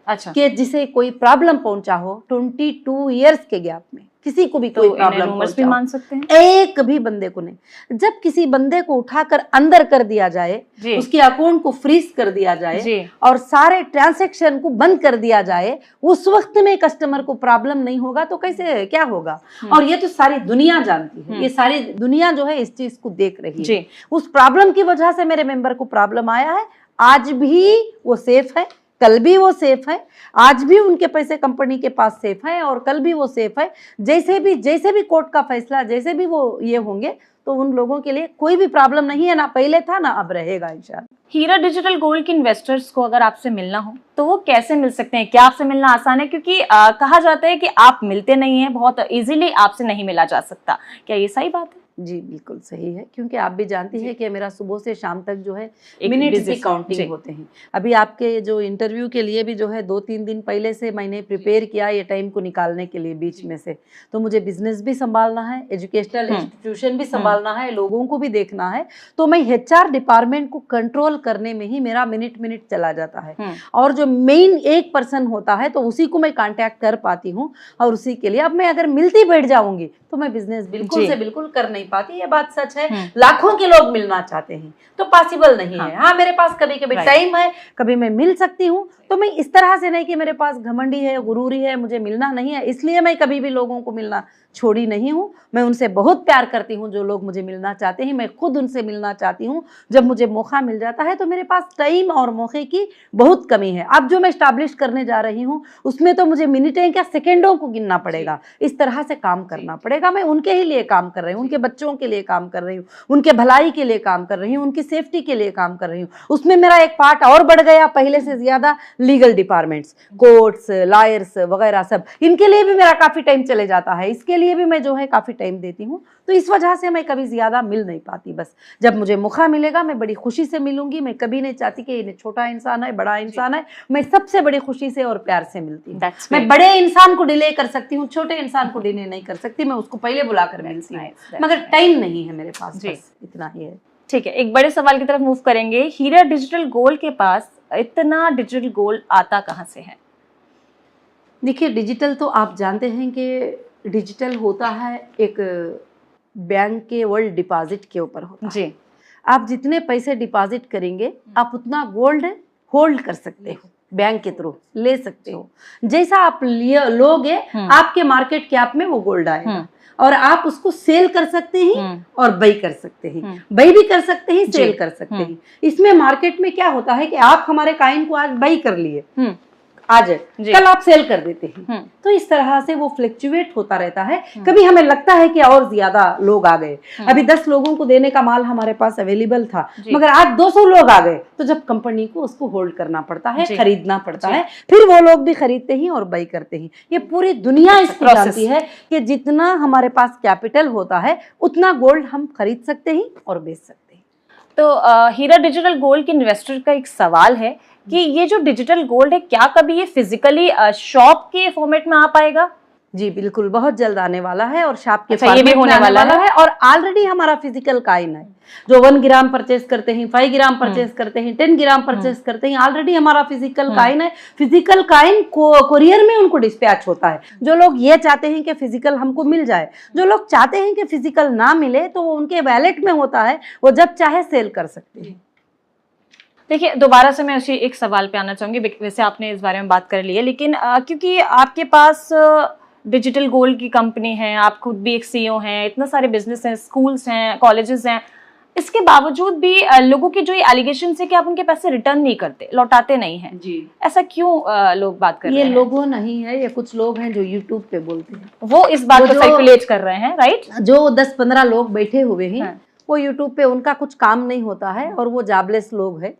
अच्छा,
कि जिसे कोई प्रॉब्लम पहुंचा हो 22 इयर्स के गैप में, किसी को भी कोई प्रॉब्लम
भी मान सकते हैं,
एक भी बंदे को नहीं। जब किसी बंदे को उठाकर अंदर कर दिया जाए, उसके अकाउंट को फ्रीज कर दिया जाए और सारे ट्रांजैक्शन को बंद कर दिया जाए, उस वक्त में कस्टमर को प्रॉब्लम नहीं होगा तो कैसे क्या होगा? और ये तो सारी दुनिया जानती है, ये सारी दुनिया जो है इस चीज को देख रही है। उस प्रॉब्लम की वजह से मेरे मेंबर को प्रॉब्लम आया है, आज भी वो सेफ है, कल भी वो सेफ है, आज भी उनके पैसे कंपनी के पास सेफ है और कल भी वो सेफ है। जैसे भी कोर्ट का फैसला, जैसे भी वो ये होंगे, तो उन लोगों के लिए कोई भी प्रॉब्लम नहीं है, ना पहले था ना अब रहेगा इंशाल्लाह।
हीरा डिजिटल गोल्ड के इन्वेस्टर्स को अगर आपसे मिलना हो तो वो कैसे मिल सकते हैं? क्या आपसे मिलना आसान है? क्योंकि कहा जाता है कि आप मिलते नहीं हैं, बहुत इजीली आपसे नहीं मिला जा सकता, क्या ये सही बात है?
जी बिल्कुल सही है, क्योंकि आप भी जानती हैं कि मेरा सुबह से शाम तक जो है मिनट्स की काउंटिंग होते हैं। अभी आपके जो इंटरव्यू के लिए भी जो है 2-3 दिन पहले से मैंने प्रिपेयर किया ये टाइम को निकालने के लिए बीच में से। तो मुझे बिजनेस भी संभालना है, एजुकेशनल इंस्टीट्यूशन भी संभालना है, लोगों को भी देखना है, तो मैं HR डिपार्टमेंट को कंट्रोल करने में ही मेरा मिनट चला जाता है। और जो मेन एक पर्सन होता है तो उसी को मैं कांटेक्ट कर पाती हूँ, और उसी के लिए अब मैं अगर मिलती बैठ जाऊंगी तो मैं बिजनेस बिल्कुल से बिल्कुल कर नहीं पाती, ये बात सच है। लाखों के लोग मिलना चाहते हैं तो पॉसिबल नहीं है। हाँ, मेरे पास कभी कभी टाइम है, कभी मैं मिल सकती हूँ, तो मैं इस तरह से नहीं कि मेरे पास घमंडी है, गुरूरी है, मुझे मिलना नहीं है, इसलिए मैं कभी भी लोगों को मिलना छोड़ी नहीं हूँ। मैं उनसे बहुत प्यार करती हूँ, जो लोग मुझे मिलना चाहते हैं मैं खुद उनसे मिलना चाहती हूँ। जब मुझे मौका मिल जाता है तो मेरे पास टाइम और मौके की बहुत कमी है। अब जो मैं स्टैब्लिश करने जा रही हूँ उसमें तो मुझे मिनटें क्या सेकेंडों को गिनना पड़ेगा, इस तरह से काम करना पड़ेगा। मैं उनके ही लिए काम कर रही हूँ, उनके बच्चों के लिए काम कर रही हूँ, उनके भलाई के लिए काम कर रही हूँ, उनकी सेफ्टी के लिए काम कर रही हूँ। उसमें मेरा एक पार्ट और बढ़ गया पहले से ज्यादा, लीगल डिपार्टमेंट्स, कोर्ट्स, लॉयर्स वगैरह सब, इनके लिए भी मेरा काफी टाइम चले जाता है, इसके लिए भी मैं जो है काफी टाइम देती हूँ। तो इस वजह से मैं कभी ज्यादा मिल नहीं पाती। बस जब मुझे मौका मिलेगा मैं बड़ी खुशी से मिलूंगी। मैं कभी नहीं चाहती कि ये छोटा इंसान है, बड़ा इंसान है, मैं सबसे बड़ी खुशी से और प्यार से मिलती हूँ। मैं बड़े इंसान को डिले कर सकती हूँ, छोटे इंसान को डिले नहीं कर सकती, मैं उसको पहले बुलाकर मिलती हूँ, मगर टाइम नहीं है मेरे पास, बस इतना ही है।
ठीक है, एक बड़े सवाल की तरफ मूव करेंगे। हीरा डिजिटल गोल्ड के पास इतना डिजिटल गोल्ड आता कहाँ से है?
देखिए, डिजिटल तो आप जानते हैं कि डिजिटल होता है एक बैंक के वर्ल्ड डिपॉजिट के ऊपर होता है।
जी।
आप जितने पैसे डिपॉजिट करेंगे आप उतना गोल्ड होल्ड कर सकते हो, बैंक के थ्रू ले सकते हो। जैसा आप लोगे आपके मार्केट कैप में वो गोल्ड आएगा और आप उसको सेल कर सकते हैं और बाई कर सकते हैं, बाई भी कर सकते हैं, सेल कर सकते हैं। इसमें मार्केट में क्या होता है कि आप हमारे कॉइन को आज बाई कर लिए, आज कल आप सेल कर देते हैं, तो इस तरह से वो फ्लक्चुएट होता रहता है। कभी हमें लगता है कि और ज्यादा लोग आ गए, अभी 10 लोगों को देने का माल हमारे पास अवेलेबल था, मगर आज 200 लोग आ गए, तो जब कंपनी को उसको होल्ड करना पड़ता है, खरीदना पड़ता है, फिर वो लोग भी खरीदते हैं और बाई करते हैं। ये पूरी दुनिया इसको जानती है कि जितना हमारे पास कैपिटल होता है उतना गोल्ड हम खरीद सकते हैं और बेच सकते हैं।
तो हीरा डिजिटल गोल्ड के इन्वेस्टर का एक सवाल है कि ये जो डिजिटल गोल्ड है, क्या कभी ये फिजिकली शॉप के फॉर्मेट में आ पाएगा?
जी बिल्कुल, बहुत जल्द आने वाला है और शॉप के
ये भी होने वाला है
और ऑलरेडी हमारा फिजिकल कॉइन है। जो 1 ग्राम परचेस करते हैं, 5 ग्राम परचेस करते हैं, 10 ग्राम परचेस करते हैं, ऑलरेडी हमारा फिजिकल कॉइन है। फिजिकल कॉइन कोरियर में उनको डिस्पैच होता है। जो लोग ये चाहते हैं कि फिजिकल हमको मिल जाए, जो लोग चाहते हैं कि फिजिकल ना मिले, तो वो उनके वैलेट में होता है, वो जब चाहे सेल कर सकते हैं।
देखिए, दोबारा से मैं उसी एक सवाल पे आना चाहूंगी। वैसे आपने इस बारे में बात कर ली है, लेकिन क्योंकि आपके पास डिजिटल गोल्ड की कंपनी है, आप खुद भी एक सीईओ हैं, इतना सारे बिजनेस हैं, स्कूल्स हैं, कॉलेजेस हैं, इसके बावजूद भी लोगों की जो ये एलिगेशन है कि आप उनके पैसे रिटर्न नहीं करते, लौटाते नहीं हैं,
जी,
ऐसा क्यों लोग बात कर रहे हैं?
ये लोगों नहीं है, ये कुछ लोग हैं जो यूट्यूब पे बोलते हैं,
वो इस बात को सर्कुलेट कर रहे हैं, राइट?
जो 10-15 लोग बैठे हुए हैं, वो यूट्यूब पे उनका कुछ काम नहीं होता है और वो जॉबलेस लोग हैं,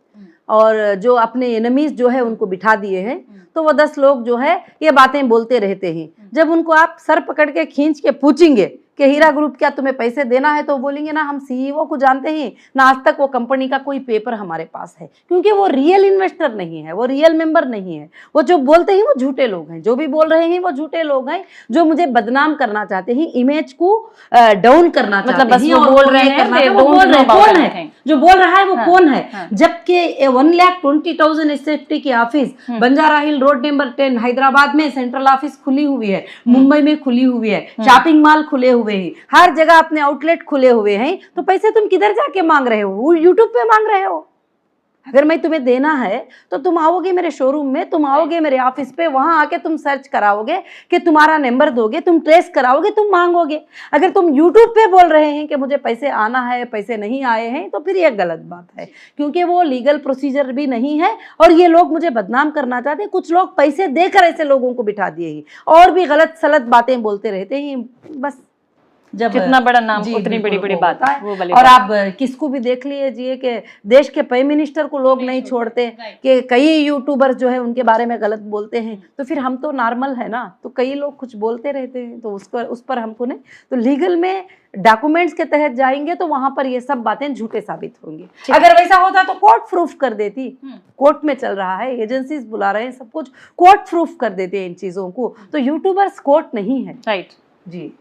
और जो अपने एनिमीज जो है उनको बिठा दिए हैं, तो वो 10 लोग जो है ये बातें बोलते रहते हैं। जब उनको आप सर पकड़ के खींच के पूछेंगे कि हीरा ग्रुप क्या तुम्हें पैसे देना है, तो बोलेंगे ना हम सीईओ को जानते हैं ना, आज तक वो कंपनी का कोई पेपर हमारे पास है, क्योंकि वो रियल इन्वेस्टर नहीं है, वो रियल मेंबर नहीं है। वो जो बोलते हैं वो झूठे लोग हैं, जो भी बोल रहे हैं वो झूठे लोग हैं, जो मुझे बदनाम करना चाहते हैं, इमेज को डाउन करना चाहते हैं।
बस वो बोल रहे हैं,
कौन है जो बोल रहा है, वो कौन है? जबकि 1,20,000 एसएफटी की ऑफिस बंजारा हिल रोड नंबर 10 हैदराबाद में सेंट्रल ऑफिस खुली हुई है, मुंबई में खुली हुई है, शॉपिंग मॉल खुले हुए हैं, हर जगह अपने आउटलेट खुले हुए हैं, तो पैसे तुम किधर जाके मांग रहे हो? यूट्यूब पे मांग रहे हो। अगर मैं तुम्हें देना है तो तुम आओगे मेरे शोरूम में, तुम आओगे मेरे ऑफिस पे, वहां आके तुम सर्च कराओगे कि तुम्हारा नंबर दोगे, तुम ट्रेस कराओगे, तुम मांगोगे। अगर तुम यूट्यूब पे बोल रहे हैं कि मुझे पैसे आना है, पैसे नहीं आए हैं, तो फिर ये गलत बात है, क्योंकि वो लीगल प्रोसीजर भी नहीं है और ये लोग मुझे बदनाम करना चाहते हैं। कुछ लोग पैसे देकर ऐसे लोगों को बिठा दिए हैं और भी गलत सलत बातें बोलते रहते हैं। बस जब
जितना बड़ा नाम उतनी बड़ी बड़ी बात है, वो
और आप किसको भी देख लीजिए कि देश के प्राइम मिनिस्टर को लोग नहीं छोड़ते, कि कई यूट्यूबर जो है उनके बारे में गलत बोलते हैं, तो फिर हम तो नॉर्मल है ना, तो कई लोग कुछ बोलते रहते हैं, तो उस पर हमको नहीं, तो लीगल में डॉक्यूमेंट्स के तहत जाएंगे तो वहां पर ये सब बातें झूठे साबित होंगी। अगर वैसा होता तो कोर्ट प्रूफ कर देती, कोर्ट में चल रहा है, एजेंसीज बुला रहे हैं, सब कुछ कोर्ट प्रूफ कर देते हैं इन चीजों को, तो यूट्यूबर्स कोर्ट नहीं है।
राइट
जी।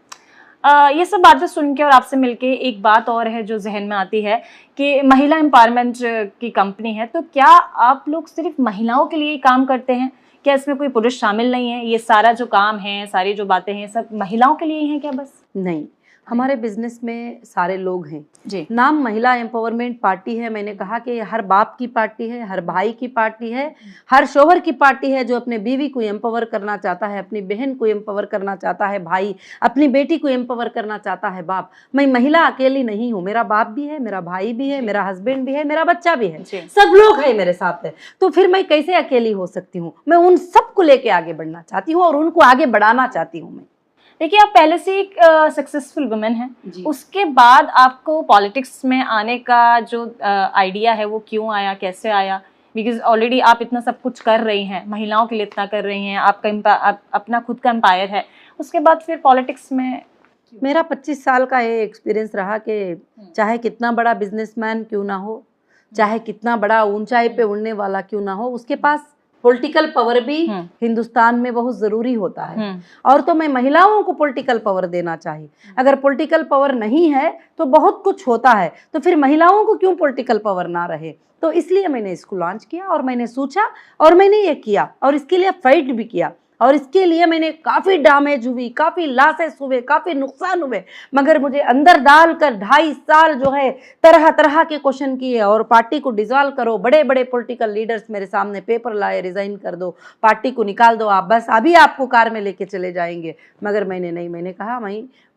ये सब बातें सुन के और आपसे मिलके एक बात और है जो जहन में आती है कि महिला एम्पावरमेंट की कंपनी है, तो क्या आप लोग सिर्फ महिलाओं के लिए काम करते हैं? क्या इसमें कोई पुरुष शामिल नहीं है? ये सारा जो काम है, सारी जो बातें हैं, सब महिलाओं के लिए हैं क्या बस?
नहीं, हमारे बिजनेस में सारे लोग हैं
जी।
नाम महिला एम्पावरमेंट पार्टी है, मैंने कहा कि हर बाप की पार्टी है, हर भाई की पार्टी है, हर शोहर की पार्टी है जो अपने बीवी को एम्पावर करना चाहता है, अपनी बहन को एम्पावर करना चाहता है, भाई अपनी बेटी को एम्पावर करना चाहता है, बाप। मैं महिला अकेली नहीं हूँ, मेरा बाप भी है, मेरा भाई भी है, मेरा हस्बैंड भी है, मेरा बच्चा भी है, सब लोग हैं मेरे साथ है, तो फिर मैं कैसे अकेली हो सकती हूँ? मैं उन सबको लेके आगे बढ़ना चाहती हूँ और उनको आगे बढ़ाना चाहती हूँ। मैं
देखिए, आप पहले से एक सक्सेसफुल वुमेन हैं, उसके बाद आपको पॉलिटिक्स में आने का जो आइडिया है वो क्यों आया, कैसे आया? बिकॉज ऑलरेडी आप इतना सब कुछ कर रही हैं, महिलाओं के लिए इतना कर रही हैं, आपका अपना खुद का एम्पायर है, उसके बाद फिर पॉलिटिक्स में?
मेरा 25 साल का ये एक्सपीरियंस रहा कि चाहे कितना बड़ा बिजनेसमैन क्यों ना हो, चाहे कितना बड़ा ऊंचाई पे उड़ने वाला क्यों ना हो, उसके पास पॉलिटिकल पावर भी हिंदुस्तान में बहुत जरूरी होता है। और तो मैं महिलाओं को पॉलिटिकल पावर देना चाहिए। अगर पॉलिटिकल पावर नहीं है तो बहुत कुछ होता है, तो फिर महिलाओं को क्यों पॉलिटिकल पावर ना रहे। तो इसलिए मैंने इसको लॉन्च किया और मैंने सोचा और मैंने ये किया और इसके लिए फाइट भी किया और इसके लिए मैंने काफ़ी डैमेज हुई, काफ़ी लॉसेस हुए, काफ़ी नुकसान हुए, मगर मुझे अंदर डालकर 2.5 साल जो है तरह तरह के क्वेश्चन किए और पार्टी को डिसॉल्व करो। बड़े बड़े पॉलिटिकल लीडर्स मेरे सामने पेपर लाए, रिजाइन कर दो, पार्टी को निकाल दो, आप बस अभी आपको कार में लेके चले जाएंगे। मगर मैंने नहीं, मैंने कहा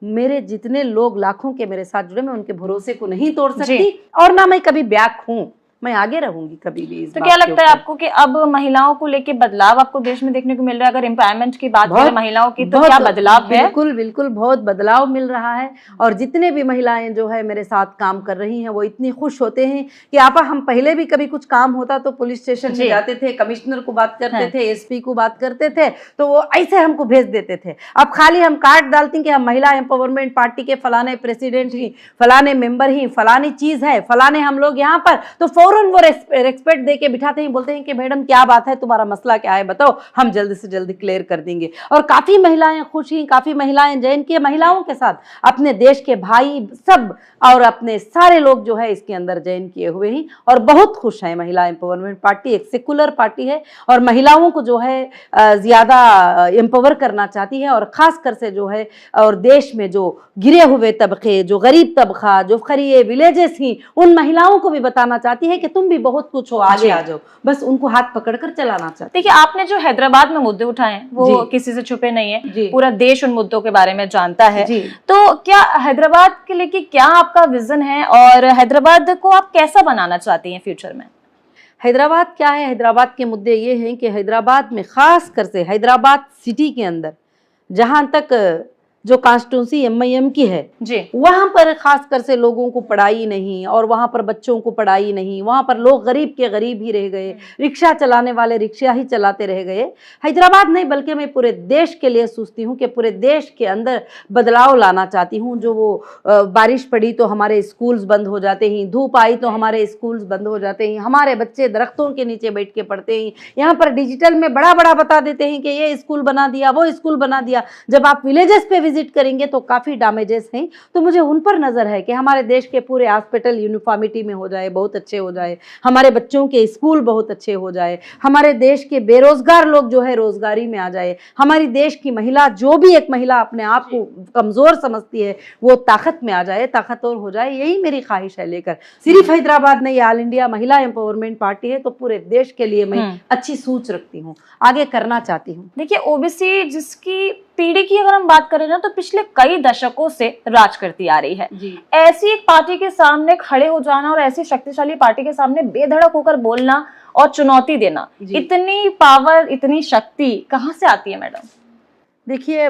मेरे जितने लोग लाखों के मेरे साथ जुड़े, मैं उनके भरोसे को नहीं तोड़ सकती और ना मैं कभी बैक हूँ, मैं आगे रहूंगी कभी भी।
तो क्या लगता है आपको कि अब महिलाओं को लेके बदलाव आपको देश में देखने को मिल रहा है? अगर एम्पावरमेंट की बात करें महिलाओं की, तो क्या बदलाव है?
बिल्कुल बिल्कुल बहुत बदलाव मिल रहा है। और जितने भी महिलाएं जो है मेरे साथ काम कर रही हैं वो इतनी खुश होते हैं कि आपा हम पहले भी कभी कुछ काम होता तो पुलिस स्टेशन में जाते थे, कमिश्नर को बात करते थे, एसपी को बात करते थे, तो वो ऐसे हमको भेज देते थे। अब खाली हम कार्ड डालते हैं कि हम महिला एम्पावरमेंट पार्टी के फलाने प्रेसिडेंट ही, फलाने मेंबर ही, फलानी चीज है, फलाने हम लोग यहाँ पर, तो फौरन वो रेस्पेक्ट दे के बिठाते हैं, बोलते हैं कि मैडम क्या बात है, तुम्हारा मसला क्या है, बताओ, हम जल्दी से जल्दी क्लियर कर देंगे। और काफी महिलाएं खुश हैं, काफी महिलाएं जैन की महिलाओं के साथ अपने देश के भाई सब और अपने सारे लोग जो है इसके अंदर जॉइन किए हुए हैं और बहुत खुश हैं। महिला एम्पावरमेंट पार्टी एक सेकुलर पार्टी है और महिलाओं को जो है ज्यादा एम्पावर करना चाहती है और खास कर से जो है और देश में जो गिरे हुए तबके, जो गरीब तबका, जो खरीए विलेजेस ही, उन महिलाओं को भी बताना चाहती है कि तुम भी बहुत कुछ हो, आगे आ जाओ, बस उनको हाथ पकड़कर चलाना चाहते।
देखिए, आपने जो हैदराबाद में मुद्दे उठाए हैं वो किसी से छुपे नहीं है, पूरा देश उन मुद्दों के बारे में जानता है। तो क्या हैदराबाद के लिए क्या आपका विजन है और हैदराबाद को आप कैसा बनाना चाहती हैं फ्यूचर में?
हैदराबाद क्या है, हैदराबाद के मुद्दे ये हैं कि हैदराबाद में खास कर से हैदराबाद सिटी के अंदर जहां तक जो कॉन्स्टिट्यूंसी MIM की है वहां पर खास कर से लोगों को पढ़ाई नहीं और वहां पर बच्चों को पढ़ाई नहीं, वहां पर लोग गरीब के गरीब ही रह गए, रिक्शा चलाने वाले रिक्शा ही चलाते रह गए। हैदराबाद नहीं बल्कि मैं पूरे देश के लिए सोचती हूँ कि पूरे देश के अंदर बदलाव लाना चाहती हूँ। जो वो बारिश पड़ी तो हमारे स्कूल्स बंद हो जाते हैं, धूप आई तो हमारे स्कूल्स बंद हो जाते हैं, हमारे बच्चे दरख्तों के नीचे बैठ के पढ़ते हैं। यहाँ पर डिजिटल में बड़ा बड़ा बता देते हैं कि ये स्कूल बना दिया, वो स्कूल बना दिया। जब आप विलेजेस पे विजिट करेंगे तो काफी डैमेजेस हैं। तो मुझे उन पर नजर है कि हमारे देश के पूरे हॉस्पिटल यूनिफॉर्मिटी में हो जाए, बहुत अच्छे हो जाए, हमारे बच्चों के स्कूल बहुत अच्छे हो जाए, हमारे देश के बेरोजगार लोग जो है रोजगारी में आ जाए, हमारी देश की महिला, जो भी एक महिला अपने आप को कमजोर समझती है, वो ताकत में आ जाए, ताकतवर हो जाए। यही मेरी ख्वाहिश है लेकर। सिर्फ हैदराबाद नहीं, ऑल इंडिया महिला एम्पावरमेंट पार्टी है तो पूरे देश के लिए मैं अच्छी सोच रखती हूँ, आगे करना चाहती हूँ।
देखिए, ओबीसी जिसकी पीढ़ी की अगर हम बात करें ना तो पिछले कई दशकों से राज करती आ रही है। ऐसी एक पार्टी के सामने खड़े हो जाना और ऐसी शक्तिशाली पार्टी के सामने बेधड़क होकर बोलना और चुनौती देना, इतनी पावर, इतनी शक्ति कहाँ से आती है मैडम?
देखिए,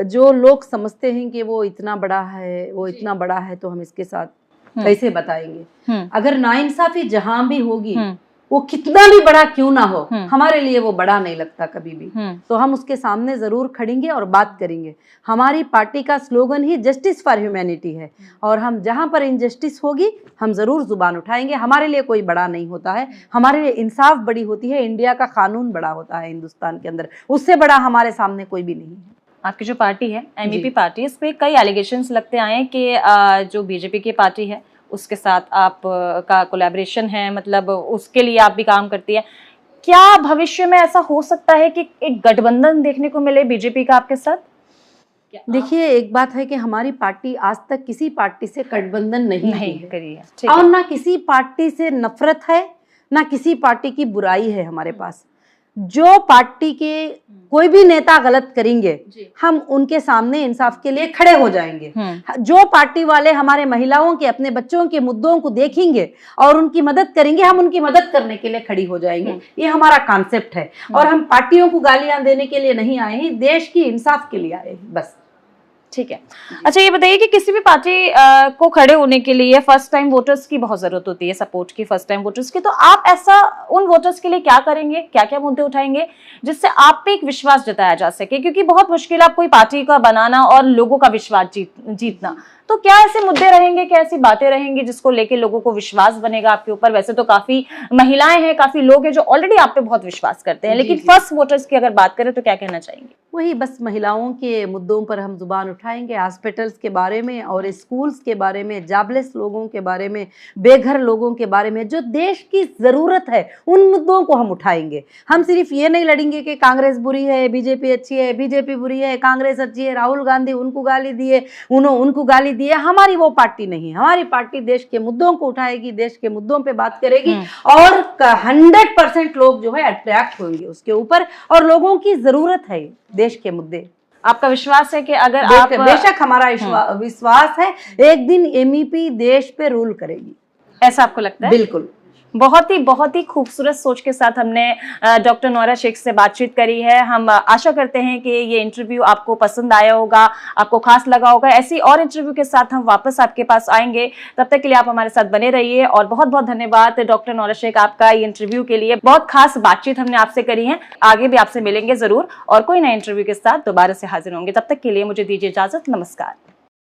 जो लोग समझते हैं कि वो इतना बड़ा है, वो इतना बड़ा है, तो हम इसके साथ कैसे बताएंगे? अगर नाइंसाफी जहां भी होगी, वो कितना भी बड़ा क्यों ना हो, हमारे लिए वो बड़ा नहीं लगता कभी भी। तो हम उसके सामने जरूर खड़ेंगे और बात करेंगे। हमारी पार्टी का slogan he justice for humanity है और हम जहां पर इनजस्टिस होगी हम जरूर जुबान उठाएंगे। हमारे लिए कोई बड़ा नहीं होता है, हमारे लिए इंसाफ बड़ी होती है, इंडिया का कानून बड़ा होता है हिंदुस्तान के अंदर, उससे बड़ा हमारे सामने कोई भी नहीं है।
आपकी जो पार्टी है MEP पार्टी, इस पे कई एलिगेशंस लगते आए हैं कि जो बीजेपी की पार्टी है उसके साथ आप का कोलैबोरेशन है, मतलब उसके लिए आप भी काम करती है। क्या भविष्य में ऐसा हो सकता है कि एक गठबंधन देखने को मिले बीजेपी का आपके साथ?
देखिए, एक बात है कि हमारी पार्टी आज तक किसी पार्टी से गठबंधन नहीं
करी है
और ना किसी पार्टी से नफरत है, ना किसी पार्टी की बुराई है हमारे पास। जो पार्टी के कोई भी नेता गलत करेंगे हम उनके सामने इंसाफ के लिए खड़े हो जाएंगे। जो पार्टी वाले हमारे महिलाओं के, अपने बच्चों के मुद्दों को देखेंगे और उनकी मदद करेंगे, हम उनकी मदद करने के लिए खड़ी हो जाएंगे। ये हमारा कॉन्सेप्ट है और हम पार्टियों को गालियां देने के लिए नहीं आए हैं, देश की इंसाफ के लिए आए हैं बस।
ठीक है। अच्छा, ये बताइए कि किसी भी पार्टी को खड़े होने के लिए फर्स्ट टाइम वोटर्स की बहुत जरूरत होती है, सपोर्ट की, फर्स्ट टाइम वोटर्स की। तो आप ऐसा उन वोटर्स के लिए क्या करेंगे, क्या क्या मुद्दे उठाएंगे जिससे आप पे एक विश्वास जताया जा सके? क्योंकि बहुत मुश्किल है कोई पार्टी का बनाना और लोगों का विश्वास जीतना। तो क्या ऐसे मुद्दे रहेंगे, क्या ऐसी बातें रहेंगी जिसको लेके लोगों को विश्वास बनेगा आपके ऊपर? वैसे तो काफी महिलाएं हैं, काफी लोग हैं जो ऑलरेडी आप पे बहुत विश्वास करते हैं, लेकिन फर्स्ट वोटर्स की अगर बात करें तो क्या कहना चाहेंगे?
वही बस महिलाओं के मुद्दों पर हम जुबान उठाएंगे, हॉस्पिटल्स के बारे में और स्कूल्स के बारे में, जॉबलेस लोगों के बारे में, बेघर लोगों के बारे में, जो देश की ज़रूरत है उन मुद्दों को हम उठाएंगे। हम सिर्फ ये नहीं लड़ेंगे कि कांग्रेस बुरी है, बीजेपी अच्छी है, बीजेपी बुरी है, कांग्रेस अच्छी है, राहुल गांधी उनको गाली दिए, उनको गाली दिए। हमारी वो पार्टी नहीं है। हमारी पार्टी देश के मुद्दों को उठाएगी, देश के मुद्दों पर बात करेगी और 100% लोग जो है अट्रैक्ट होंगे उसके ऊपर, और लोगों की ज़रूरत है देश के मुद्दे।
आपका विश्वास है कि अगर आप
बेशक हमारा विश्वास है एक दिन एमईपी देश पे रूल करेगी,
ऐसा आपको लगता है?
बिल्कुल।
बहुत ही खूबसूरत सोच के साथ हमने डॉक्टर नौरा शेख से बातचीत करी है। हम आशा करते हैं कि ये इंटरव्यू आपको पसंद आया होगा, आपको खास लगा होगा। ऐसी और इंटरव्यू के साथ हम वापस आपके पास आएंगे, तब तक के लिए आप हमारे साथ बने रहिए। और बहुत बहुत धन्यवाद डॉक्टर नौरा शेख आपका ये इंटरव्यू के लिए। बहुत खास बातचीत हमने आपसे करी है, आगे भी आपसे मिलेंगे जरूर और कोई नए इंटरव्यू के साथ दोबारा से हाजिर होंगे। तब तक के लिए मुझे दीजिए इजाजत, नमस्कार।